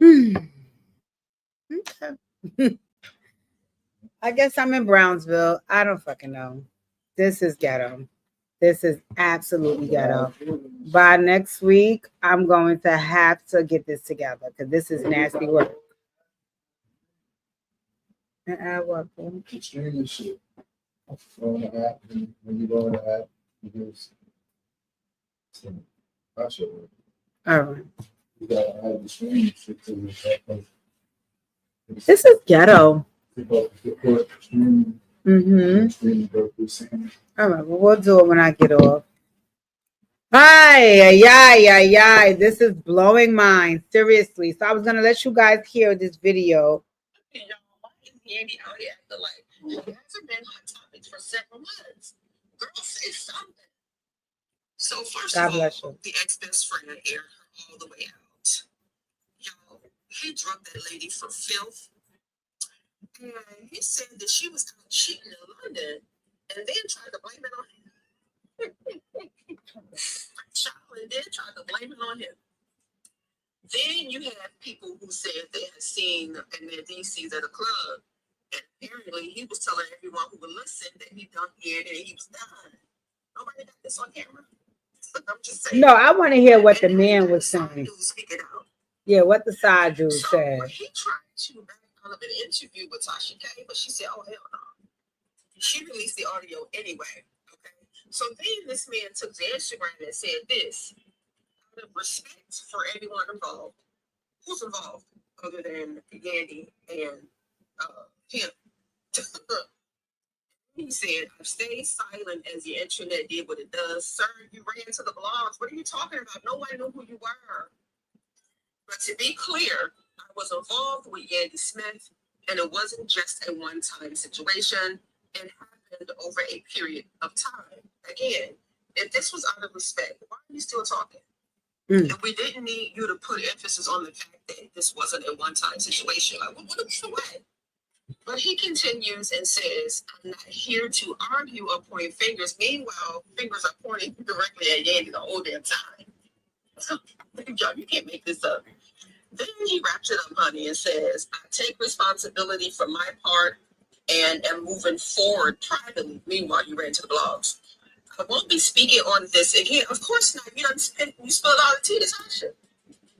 Okay. I guess I'm in Brownsville. I don't fucking know. This is ghetto. This is absolutely ghetto. By next week, I'm going to have to get this together because this is nasty work. What? Streaming shit. On the app, when you go on the app, you just watch it. All right. You gotta add the streaming shit to the. This is ghetto. Mm-hmm. All right, well, we'll do it when I get off. Hi, yeah. This is blowing mine. Seriously. So I was gonna let you guys hear this video. Y'all, why is Yandy out here acting like it hasn't been hot topics for several months? Girl, say something. So first God of bless all, you. the ex-best friend aired her all the way out. Y'all, he drugged that lady for filth, and he said that she was out cheating in London, and then tried to blame it on him. Child, and then tried to blame it on him. Then you have people who said they had seen in their DCs at a club, and apparently he was telling everyone who would listen that he done it and he was done. Nobody got this on camera. I'm just saying. No, I want to hear what the man was Side saying. dude speak it out. Yeah, what the side dude So said. he tried to back out of an interview with Tasha K, but she said, "Oh hell no." She released the audio anyway. Okay. So then this man took to Instagram and said this: out of respect for everyone involved. Who's involved other than Yandy and him? He said, I've stayed silent as the internet did what it does. Sir, you ran to the blogs. What are you talking about? No one knew who you were. But to be clear, I was involved with Yandy Smith, and it wasn't just a one-time situation. It happened over a period of time. Again, if this was out of respect, why are you still talking? If we didn't need you to put emphasis on the fact that this wasn't a one-time situation, like, what? But he continues and says, I'm not here to argue or point fingers. Meanwhile, fingers are pointing directly at Yandy the whole damn time. Y'all, you can't make this up. Then he wraps it up, honey, and says, I take responsibility for my part and am moving forward privately. Meanwhile, you ran to the blogs. I won't be speaking on this again. Of course not. You spilled all the tea to Tasha.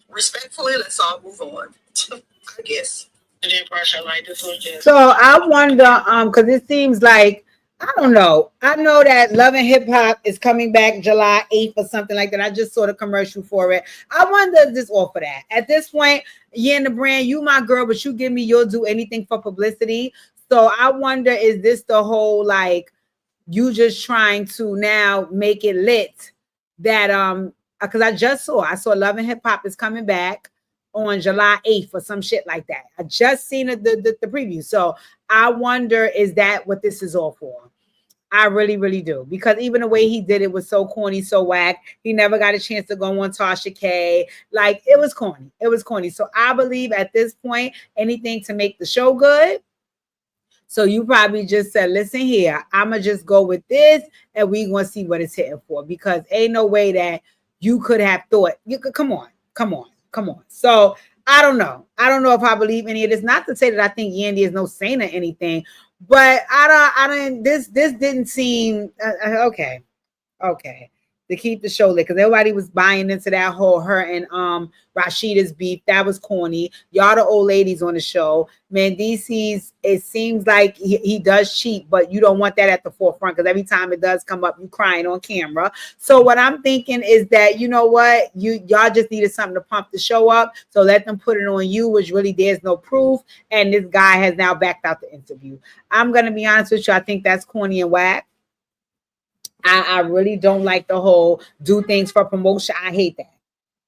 Respectfully, let's all move on. I guess. So I wonder, because it seems like I don't know. I know that Love and Hip Hop is coming back July 8th or something like that. I just saw the commercial for it. I wonder if this all for that. At this point, you in the brand, you my girl, but you give me, you'll do anything for publicity. So I wonder, is this the whole like you just trying to now make it lit that because I saw Love and Hip Hop is coming back on July 8th or some shit like that. I just seen the preview. So I wonder, is that what this is all for? I really do. Because even the way he did it was so corny, so whack. He never got a chance to go on Tasha K. Like, it was corny. It was corny. So I believe at this point, anything to make the show good. So you probably just said, listen here, I'ma just go with this and we gonna see what it's hitting for, because ain't no way that you could have thought you could come on. So I don't know. I don't know if I believe any of this. Not to say that I think Yandy is no saint or anything, but I don't this didn't seem okay. Okay. To keep the show lit, because everybody was buying into that whole her and Rashida's beef. That was corny. Y'all the old ladies on the show. Man, DC's, it seems like he does cheat, but you don't want that at the forefront, because every time it does come up, you crying on camera. So what I'm thinking is that, you know what, y'all just needed something to pump the show up. So let them put it on you, which really there's no proof. And this guy has now backed out the interview. I'm gonna be honest with you, I think that's corny and whack. I really don't like the whole do things for promotion. I hate that.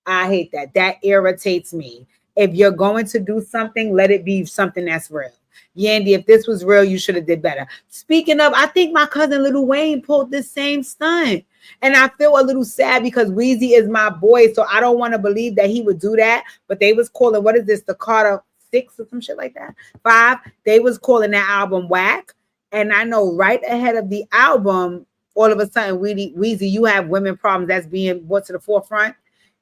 I hate that. That irritates me. If you're going to do something, let it be something that's real. Yandy, if this was real, you should have did better. Speaking of, I think my cousin Little Wayne pulled this same stunt. And I feel a little sad because Weezy is my boy. So I don't want to believe that he would do that. But they was calling, what is this, the Carter 6 or some shit like that? 5. They was calling that album whack. And I know right ahead of the album, all of a sudden, Weezy, you have women problems that's being brought to the forefront.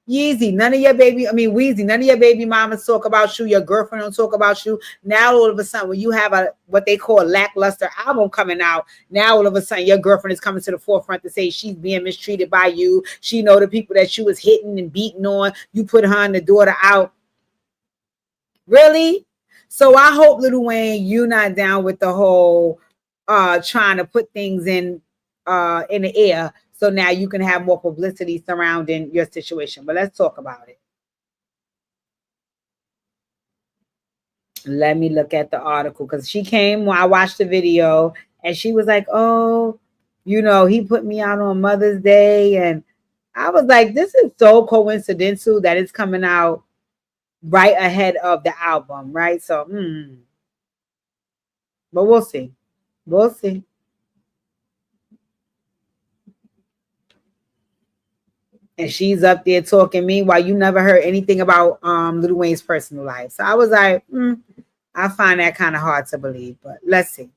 Yeezy, none of your Weezy, none of your baby mamas talk about you. Your girlfriend don't talk about you. Now, all of a sudden, when you have what they call a lackluster album coming out, now all of a sudden, your girlfriend is coming to the forefront to say she's being mistreated by you. She know the people that she was hitting and beating on. You put her and the daughter out. Really? So I hope, Little Wayne, you not down with the whole trying to put things in the air, so now you can have more publicity surrounding your situation. But let's talk about it. Let me look at the article, because she came when I watched the video and she was like, oh, he put me out on Mother's Day. And I was like, this is so coincidental that it's coming out right ahead of the album, right? So, but we'll see. We'll see. And she's up there talking me while you never heard anything about Lil Wayne's personal life. So I was like, I find that kind of hard to believe, but let's see.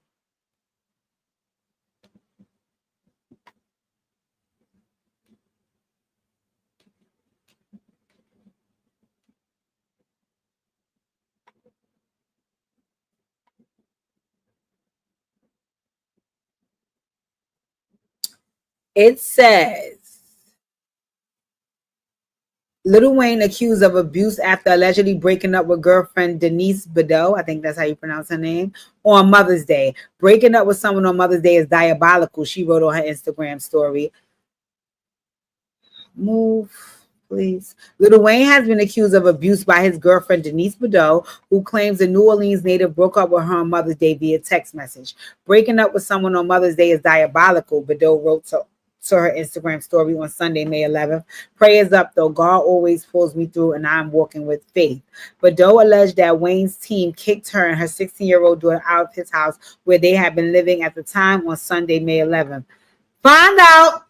It says Lil Wayne accused of abuse after allegedly breaking up with girlfriend Denise Bedeau, I think that's how you pronounce her name, on Mother's Day. Breaking up with someone on Mother's Day is diabolical, she wrote on her Instagram story. Move, please. Lil Wayne has been accused of abuse by his girlfriend Denise Bedeau, who claims the New Orleans native broke up with her on Mother's Day via text message. Breaking up with someone on Mother's Day is diabolical, Bedeau wrote to her Instagram story on Sunday, May 11th. Prayers up, though. God always pulls me through, and I'm walking with faith. Bedeau alleged that Wayne's team kicked her and her 16-year-old daughter out of his house where they had been living at the time on Sunday, May 11th. Find out.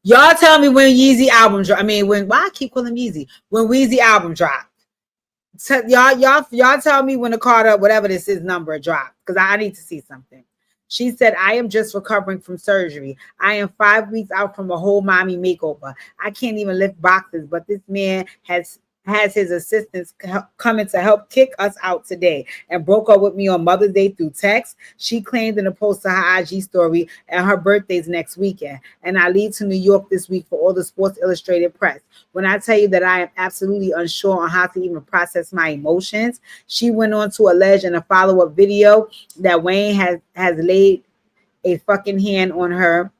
Y'all tell me when Yeezy album drop. I mean, why I keep calling him Yeezy? When Weezy album dropped. Y'all tell me when the Carter, whatever this is, number dropped. Because I need to see something. She said, I am just recovering from surgery. I am 5 weeks out from a whole mommy makeover. I can't even lift boxes, but this man has his assistants coming to help kick us out today and broke up with me on Mother's Day through text. She claimed in a post to her IG story, and her birthday's next weekend. And I leave to New York this week for all the Sports Illustrated press. When I tell you that I am absolutely unsure on how to even process my emotions, she went on to allege in a follow-up video that Wayne has laid a fucking hand on her,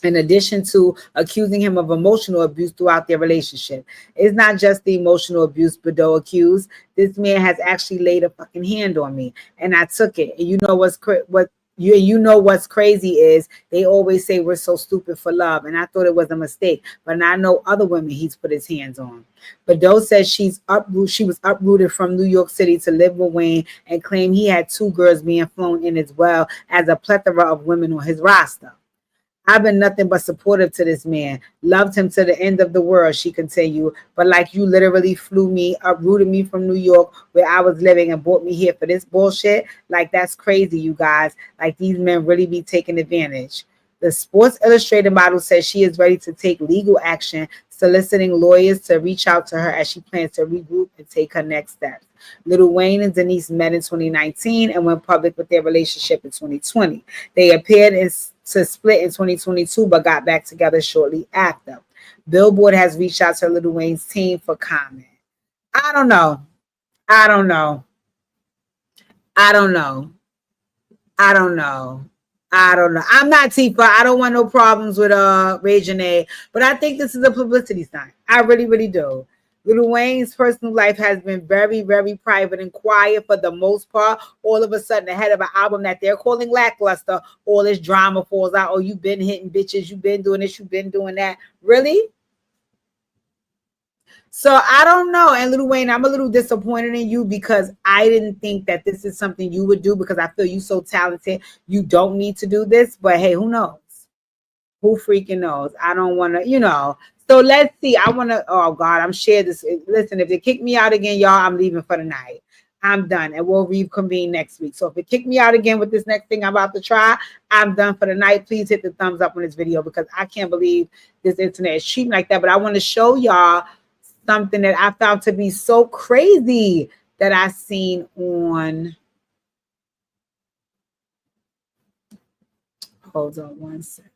in addition to accusing him of emotional abuse throughout their relationship. It's not just the emotional abuse Bedeau accused. This man has actually laid a fucking hand on me, and I took it. And you know what's crazy is they always say we're so stupid for love, and I thought it was a mistake. But I know other women he's put his hands on. Bedeau says she was uprooted from New York City to live with Wayne, and claimed he had 2 girls being flown in, as well as a plethora of women on his roster. I've been nothing but supportive to this man. Loved him to the end of the world, she continued. But like, you literally flew me, uprooted me from New York where I was living and brought me here for this bullshit. Like, that's crazy, you guys. Like, these men really be taking advantage. The Sports Illustrated model says she is ready to take legal action, soliciting lawyers to reach out to her as she plans to regroup and take her next steps. Lil Wayne and Denise met in 2019 and went public with their relationship in 2020. They appeared to split in 2022, but got back together shortly after. Billboard has reached out to Lil Wayne's team for comment. I don't know. I'm not Tifa. I don't want no problems with Ray Janae, but I think this is a publicity stunt. I really, really do. Lil Wayne's personal life has been very, very private and quiet for the most part. All of a sudden, ahead of an album that they're calling lackluster, all this drama falls out. Oh, you've been hitting bitches. You've been doing this. You've been doing that. Really? So I don't know. And Lil Wayne, I'm a little disappointed in you because I didn't think that this is something you would do, because I feel you so talented. You don't need to do this. But hey, who knows? Who freaking knows? I don't want to, So let's see. I want to, oh God, I'm sharing this. Listen, if they kick me out again, y'all, I'm leaving for the night. I'm done. And we'll reconvene next week. So if they kick me out again with this next thing I'm about to try, I'm done for the night. Please hit the thumbs up on this video, because I can't believe this internet is cheating like that. But I want to show y'all something that I found to be so crazy that I seen on. Hold on one second.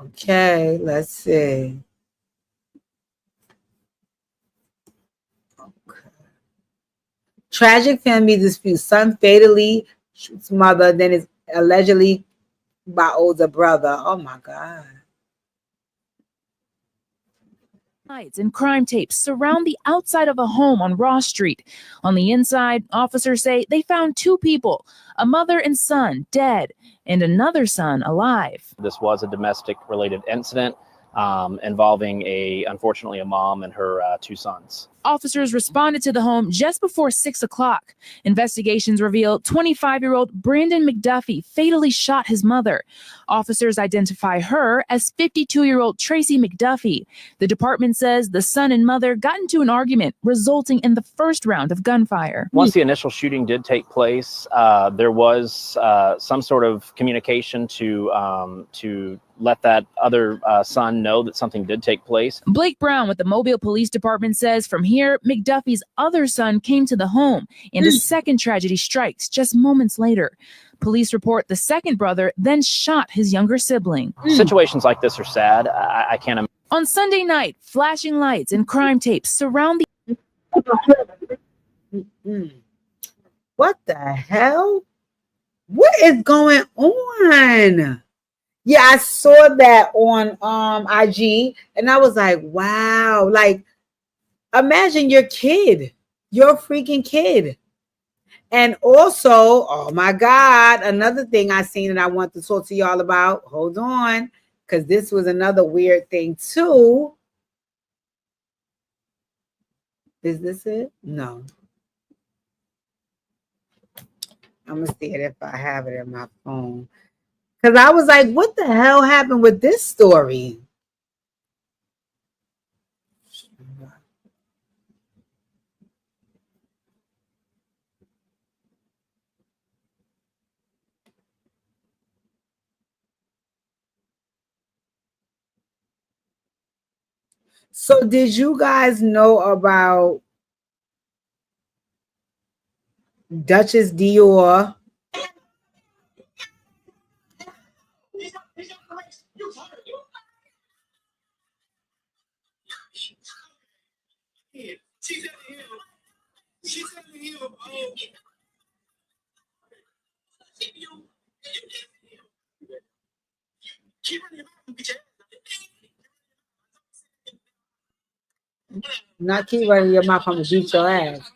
Okay, let's see. Okay. Tragic family dispute. Son fatally shoots mother, then is allegedly by older brother. Oh my God. Lights and crime tapes surround the outside of a home on Ross Street. On the inside, officers say they found two people, a mother and son, dead, and another son alive. This was a domestic-related incident involving, unfortunately, a mom and her two sons. Officers responded to the home just before 6 o'clock. Investigations revealed 25-year-old Brandon McDuffie fatally shot his mother. Officers identify her as 52-year-old Tracy McDuffie. The department says the son and mother got into an argument, resulting in the first round of gunfire. Once the initial shooting did take place, there was some sort of communication to let that other son know that something did take place. Blake Brown with the Mobile Police Department says from here, McDuffie's other son came to the home, and a second tragedy strikes just moments later. Police report the second brother then shot his younger sibling. Situations like this are sad. I can't imagine. On Sunday night, flashing lights and crime tapes surround the... What the hell? What is going on? Yeah, I saw that on IG, and I was like, wow. Like, imagine your kid, your freaking kid. And also, oh my God, another thing I seen and I want to talk to y'all about. Hold on, because this was another weird thing too. Is this it? No. I'm gonna see it if I have it in my phone. Because I was like, what the hell happened with this story? So did you guys know about Duchess Dior? Not keep running your mouth, I'm gonna beat your ass.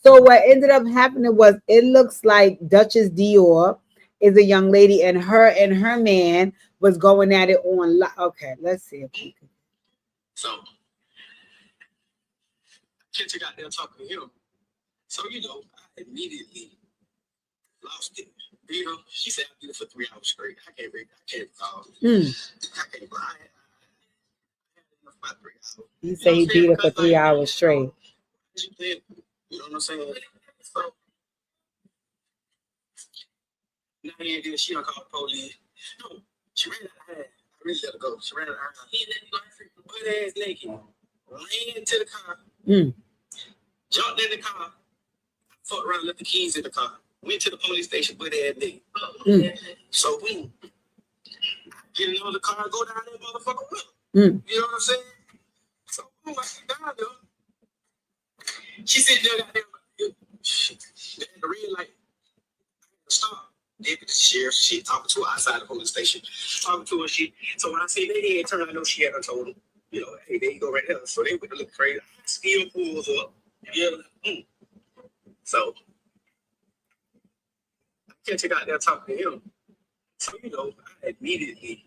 So what ended up happening was it looks like Duchess Dior is a young lady, and her man was going at it on. Okay, let's see if we can. So Kenta got there talking to him. So I immediately lost it. She said I did it for 3 hours straight. I can't recall. I can't lie. He said he beat her for 3 hours straight. You know what I'm saying? So now she don't call the police. No, she ran out of hand. I really let her go. She ran out of hand. He let me go butt ass naked. Ran to the car. Jumped in the car. Fucked around, left the keys in the car. Went to the police station, butt ass naked. So we get in the car, go down there, motherfucker. You know what I'm saying? So I sit down there. She said, "No, at the red light, stop." Deputy sheriff, she talking to her outside the police station, talking to her. So when I say they had turned, I know she hadn't told them. Hey, there you go right there. So they went to look crazy. Still pulls up. So I can't take out there talking to him. So I immediately.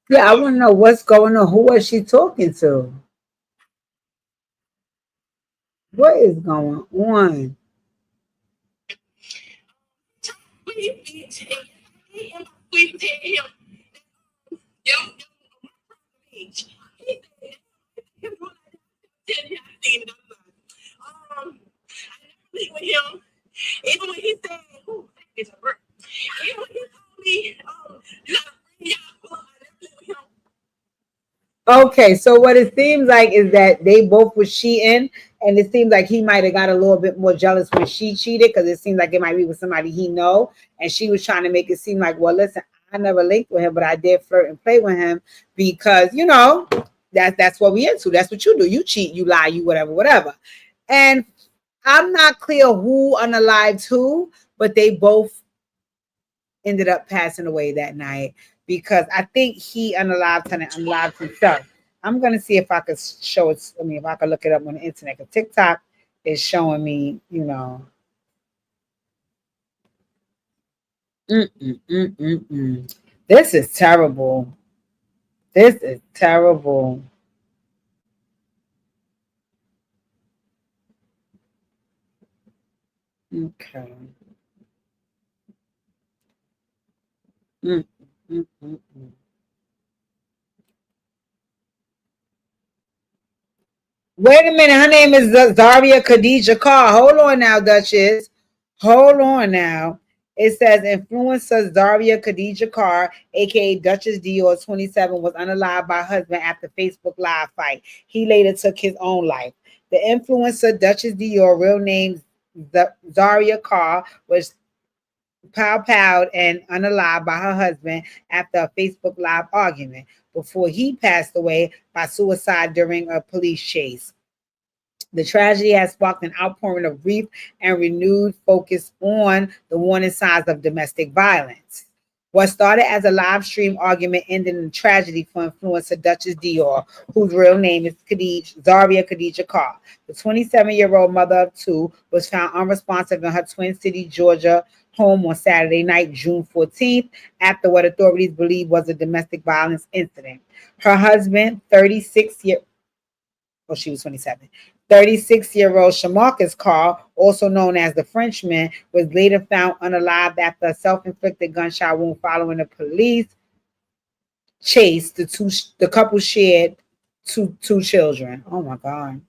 Yeah, I want to know what's going on. Who was she talking to? What is going on? Even when he said, it's a bird. Even when he told me, Okay, so what it seems like is that they both were cheating, and it seems like he might have got a little bit more jealous when she cheated, because it seems like it might be with somebody he know, and she was trying to make it seem like, well, listen, I never linked with him, but I did flirt and play with him because that's what we into. That's what you do. You cheat, you lie, you whatever. And I'm not clear who unalived who, but they both ended up passing away that night. Because I think he unalived her and unalived himself. I'm gonna see if I could show it. I mean, if I could look it up on the internet. Because TikTok is showing me, you know. This is terrible. This is terrible. Okay. Mm, mm, mm, mm. Wait a minute. Her name is Zaria Khadija Carr. Hold on now, Duchess. Hold on now. It says influencer Zaria Khadija Carr, aka Duchess Dior, 27, was unalived by husband after Facebook Live fight. He later took his own life. The influencer Duchess Dior, real name Zaria Carr, was powed and unalived by her husband after a Facebook Live argument before he passed away by suicide during a police chase. The tragedy has sparked an outpouring of grief and renewed focus on the warning signs of domestic violence. What started as a live stream argument ended in tragedy for influencer Duchess Dior, whose real name is Zaria Khadija Carr. The 27-year-old mother of two was found unresponsive in her Twin City, Georgia home on Saturday night, June 14th, after what authorities believe was a domestic violence incident. Her husband, 36-year-old Shamarcus Carr, also known as the Frenchman, was later found unalived after a self-inflicted gunshot wound following a police chase. The couple shared two children. Oh my God.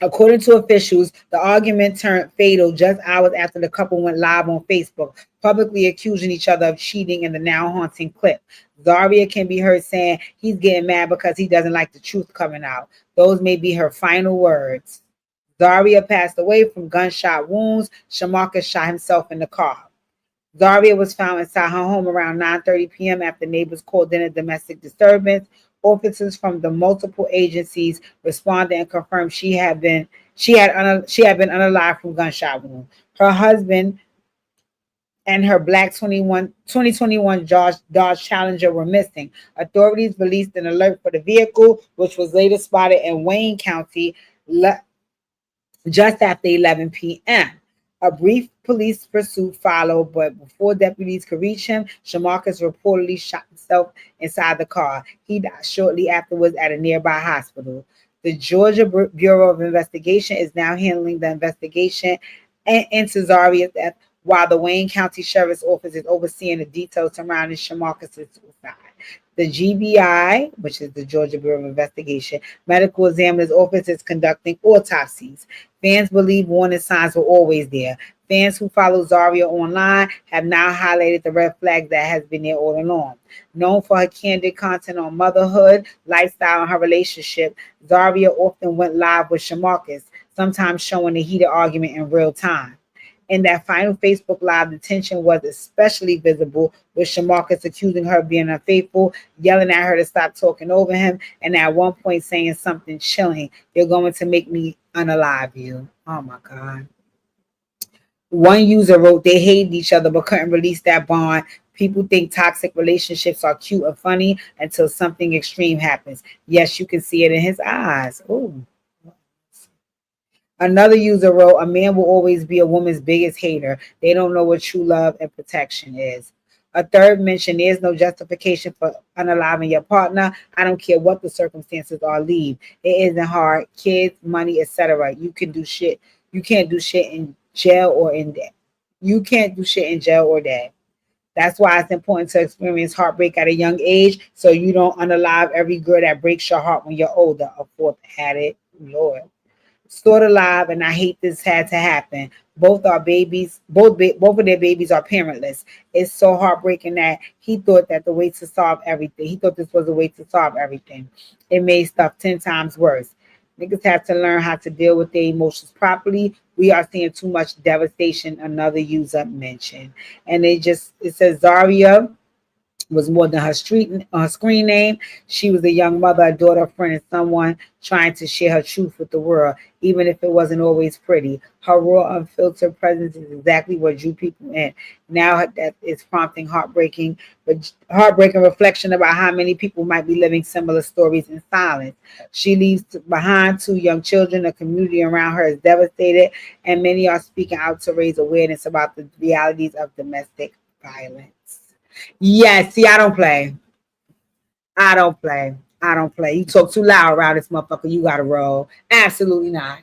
According to officials, the argument turned fatal just hours after the couple went live on Facebook, publicly accusing each other of cheating in the now haunting clip. Zaria can be heard saying he's getting mad because he doesn't like the truth coming out. Those may be her final words. Zaria passed away from gunshot wounds. Shamarcus shot himself in the car. Zaria was found inside her home around 9:30 p.m. after neighbors called in a domestic disturbance. Officers from the multiple agencies responded and confirmed she had been unalived from gunshot wound. Her husband and her black 2021 Dodge Challenger were missing. Authorities released an alert for the vehicle, which was later spotted in Wayne County just after 11 p.m. A brief police pursuit followed, but before deputies could reach him, Shamarcus reportedly shot himself inside the car. He died shortly afterwards at a nearby hospital. The Georgia Bureau of Investigation is now handling the investigation into Zaria's death, while the Wayne County Sheriff's Office is overseeing the details surrounding Shamarcus' suicide. The GBI, which is the Georgia Bureau of Investigation, medical examiner's office is conducting autopsies. Fans believe warning signs were always there. Fans who follow Zaria online have now highlighted the red flag that has been there all along. Known for her candid content on motherhood, lifestyle, and her relationship, Zaria often went live with Shamarcus, sometimes showing the heated argument in real time. In that final Facebook Live, the tension was especially visible, with Shamarcus accusing her of being unfaithful, yelling at her to stop talking over him, and at one point saying something chilling: "You're going to make me unalive you." Oh my God. One user wrote they hated each other but couldn't release that bond. People think toxic relationships are cute and funny until something extreme happens. Yes, you can see it in his eyes. Ooh. Another user wrote, a man will always be a woman's biggest hater. They don't know what true love and protection is. A third mentioned, there's no justification for unaliving your partner. I don't care what the circumstances are, leave. It isn't hard. Kids, money, etc. You can do shit. You can't do shit in jail or in debt. You can't do shit in jail or debt. That's why it's important to experience heartbreak at a young age, so you don't unalive every girl that breaks your heart when you're older. A fourth had it. Lord. Sort of live, and I hate this had to happen. Both are babies. Both of their babies are parentless. It's so heartbreaking that he thought that the way to solve everything. He thought this was the way to solve everything. It made stuff 10 times worse. Niggas have to learn how to deal with their emotions properly. We are seeing too much devastation. Another user mentioned, and it says Zaria was more than her screen name. She was a young mother, a daughter, a friend, and someone trying to share her truth with the world, even if it wasn't always pretty. Her raw, unfiltered presence is exactly what drew people in. Now that is prompting heartbreaking reflection about how many people might be living similar stories in silence. She leaves behind 2 young children. A community around her is devastated, and many are speaking out to raise awareness about the realities of domestic violence. Yes, see, I don't play. I don't play. I don't play. You talk too loud around this motherfucker, you gotta roll. Absolutely not.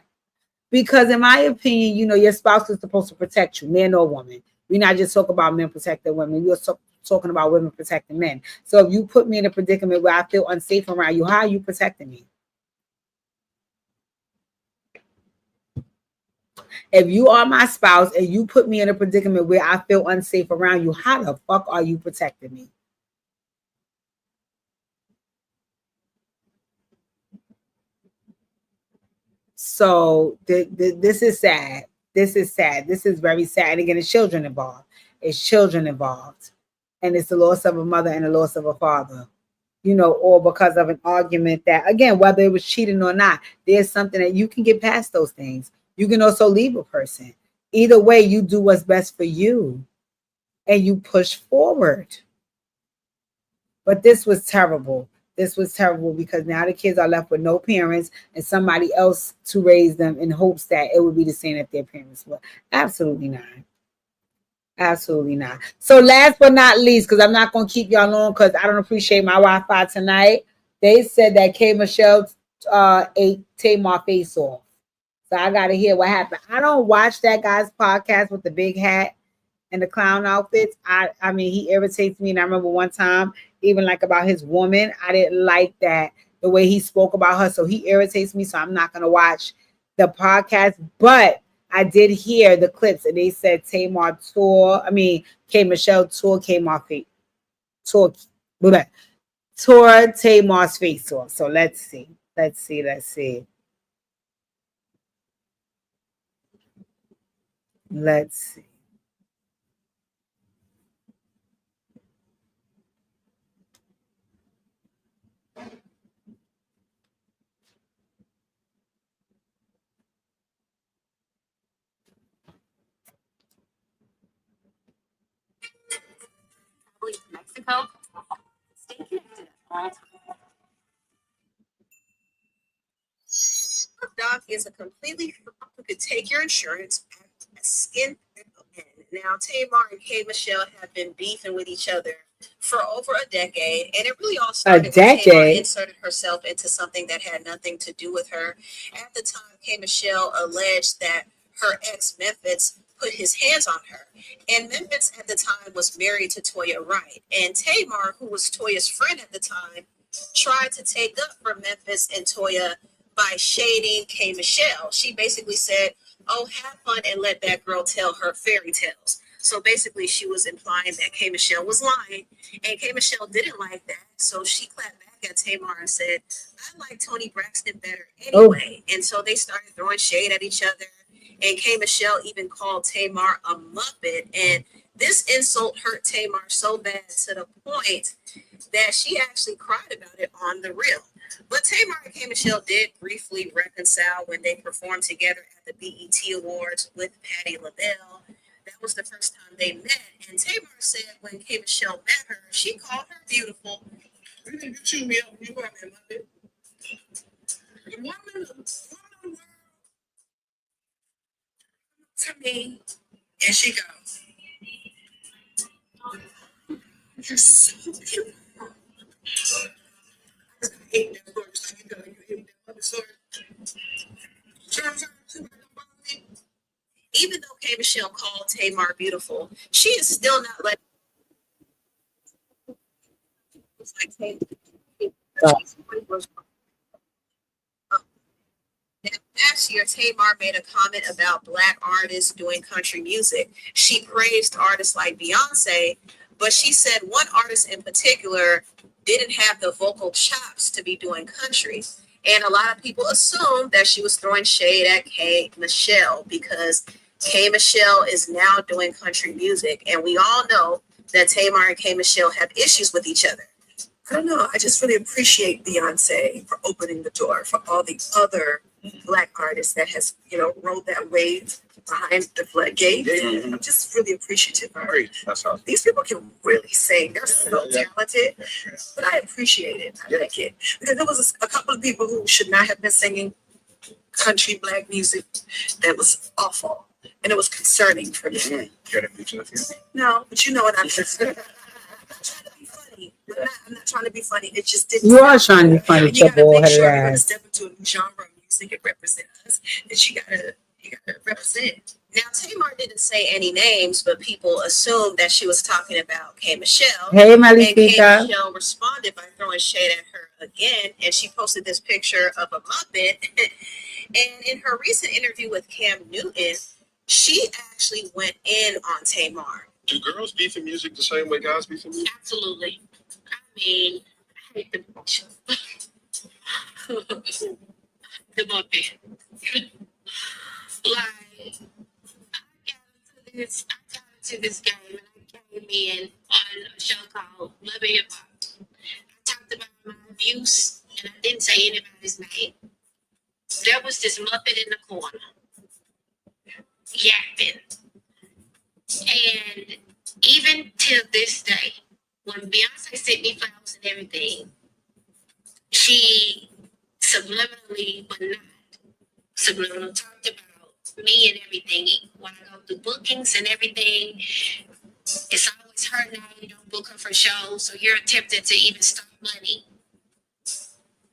Because in my opinion, your spouse is supposed to protect you, man or woman. We're not just talking about men protecting women. We're talking about women protecting men. So if you put me in a predicament where I feel unsafe around you, how are you protecting me? If you are my spouse and you put me in a predicament where I feel unsafe around you, how the fuck are you protecting me? So this is sad. This is sad. This is very sad. And again, it's children involved. It's children involved. And it's the loss of a mother and the loss of a father. Or because of an argument that, again, whether it was cheating or not, there's something that you can get past those things. You can also leave a person. Either way, you do what's best for you and you push forward. But this was terrible. This was terrible because now the kids are left with no parents and somebody else to raise them in hopes that it would be the same if their parents were. Absolutely not. Absolutely not. So last but not least, because I'm not going to keep y'all long because I don't appreciate my Wi-Fi tonight. They said that K. Michelle ate Tamar face off. So I got to hear what happened. I don't watch that guy's podcast with the big hat and the clown outfits. I mean, he irritates me. And I remember one time, even like about his woman, I didn't like that the way he spoke about her. So he irritates me. So I'm not going to watch the podcast. But I did hear the clips and they said K. Michelle tore Tamar's face off. So let's see. Let's see. Mexico. Stay connected at all times. Doc is a completely who could take your insurance, act as skin and now Tamar and K. Michelle have been beefing with each other for over a decade, and it really all started when Tamar inserted herself into something that had nothing to do with her. At the time, K. Michelle alleged that her ex Memphis put his hands on her, and Memphis at the time was married to Toya Wright, and Tamar, who was Toya's friend at the time, tried to take up for Memphis and Toya by shading K. Michelle. She basically said, "Oh, have fun and let that girl tell her fairy tales." So basically, she was implying that K. Michelle was lying, and K. Michelle didn't like that. So she clapped back at Tamar and said, "I like Toni Braxton better anyway." And so they started throwing shade at each other. And K. Michelle even called Tamar a muppet. And this insult hurt Tamar so bad to the point that she actually cried about it on The Real. But Tamar and K. Michelle did briefly reconcile when they performed together at the BET Awards with Patti LaBelle. That was the first time they met. And Tamar said when K. Michelle met her, she called her beautiful. You think you chew me up? You got me, muppet. Woman to me, and she goes, "You're so beautiful." I hate that word. You hate that word. Even though K. Michelle called Tamar beautiful, she is still not letting. It's like last year, Tamar made a comment about Black artists doing country music. She praised artists like Beyonce, but she said one artist in particular didn't have the vocal chops to be doing country. And a lot of people assumed that she was throwing shade at K. Michelle because K. Michelle is now doing country music. And we all know that Tamar and K. Michelle have issues with each other. I don't know. I just really appreciate Beyonce for opening the door for all the other Black artists that has, rode that wave behind the floodgate. I'm just really appreciative of her. That's awesome. These people can really sing. They're so talented, but I appreciate it. I like it. Because there was a couple of people who should not have been singing country Black music that was awful. And it was concerning for me. No, but you know what I'm saying. I'm not trying to be funny. It just didn't. You are trying to be funny, you gotta your make sure you're ass. gonna step into a new genre of music and represent us. That you gotta represent. Now Tamar didn't say any names, but people assumed that she was talking about K. Michelle. Hey, And K. Malicita. Michelle responded by throwing shade at her again, and she posted this picture of a Muppet. And in her recent interview with Cam Newton, she actually went in on Tamar. Do girls beef in music the same way guys beef in music? Absolutely. I mean, I hate the the Muppet. Like, I got into this game and I came in on a show called Love and Hip Hop. I talked about my abuse and I didn't say anybody's name. There was this Muppet in the corner, yapping. And even till this day, when Beyonce sent me flowers and everything, she subliminally, but not subliminal, talked about me and everything. When I go through bookings and everything, it's always her now. You don't book her for shows, so you're attempting to even stop money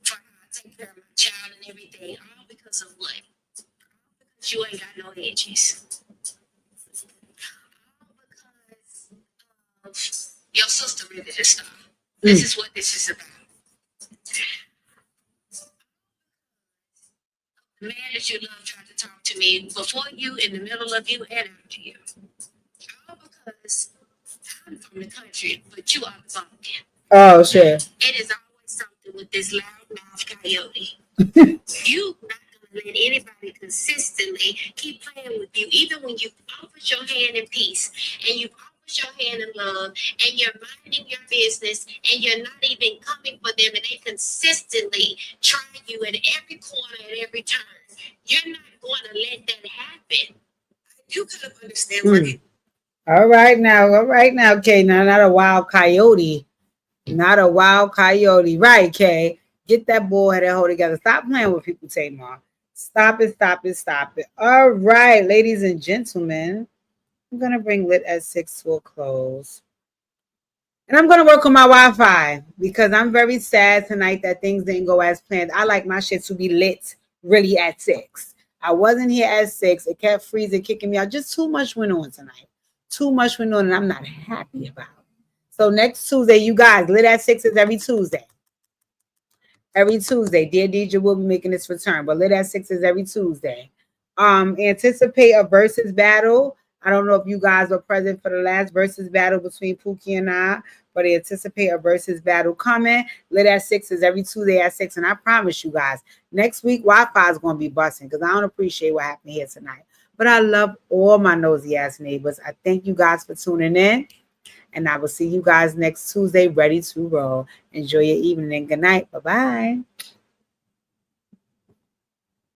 for how I take care of my child and everything, all because of what? All because you ain't got no edges. Your sister ready to stop. This is what this is about. The man that you love tried to talk to me before you, in the middle of you, and after you. All because I'm from the country, but you are the bumpkin. Oh, shit. It is always something with this loudmouth coyote. You not gonna let anybody consistently keep playing with you, even when you offered your hand in peace and you your hand in love and you're minding your business and you're not even coming for them and they consistently try you at every corner and every turn. You're not going to let that happen. You could understand where All right now, Kay. Now, not a wild coyote. Not a wild coyote. Right, Kay. Get that bullhead and hold together. Stop playing with people, Tamar. Stop it. All right, ladies and gentlemen. I'm going to bring Lit at 6 to a close. And I'm going to work on my Wi-Fi because I'm very sad tonight that things didn't go as planned. I like my shit to be lit really at 6. I wasn't here at 6. It kept freezing, kicking me out. Just too much went on tonight. Too much went on and I'm not happy about it. So next Tuesday, you guys, Lit at 6 is every Tuesday. Every Tuesday. Dear DJ will be making this return, but Lit at 6 is every Tuesday. Anticipate a versus battle. I don't know if you guys were present for the last versus battle between Pookie and I, but I anticipate a versus battle coming. Lit at 6 is every Tuesday at 6, and I promise you guys, next week Wi-Fi is going to be busting because I don't appreciate what happened here tonight. But I love all my nosy ass neighbors. I thank you guys for tuning in, and I will see you guys next Tuesday ready to roll. Enjoy your evening and good night. Bye-bye.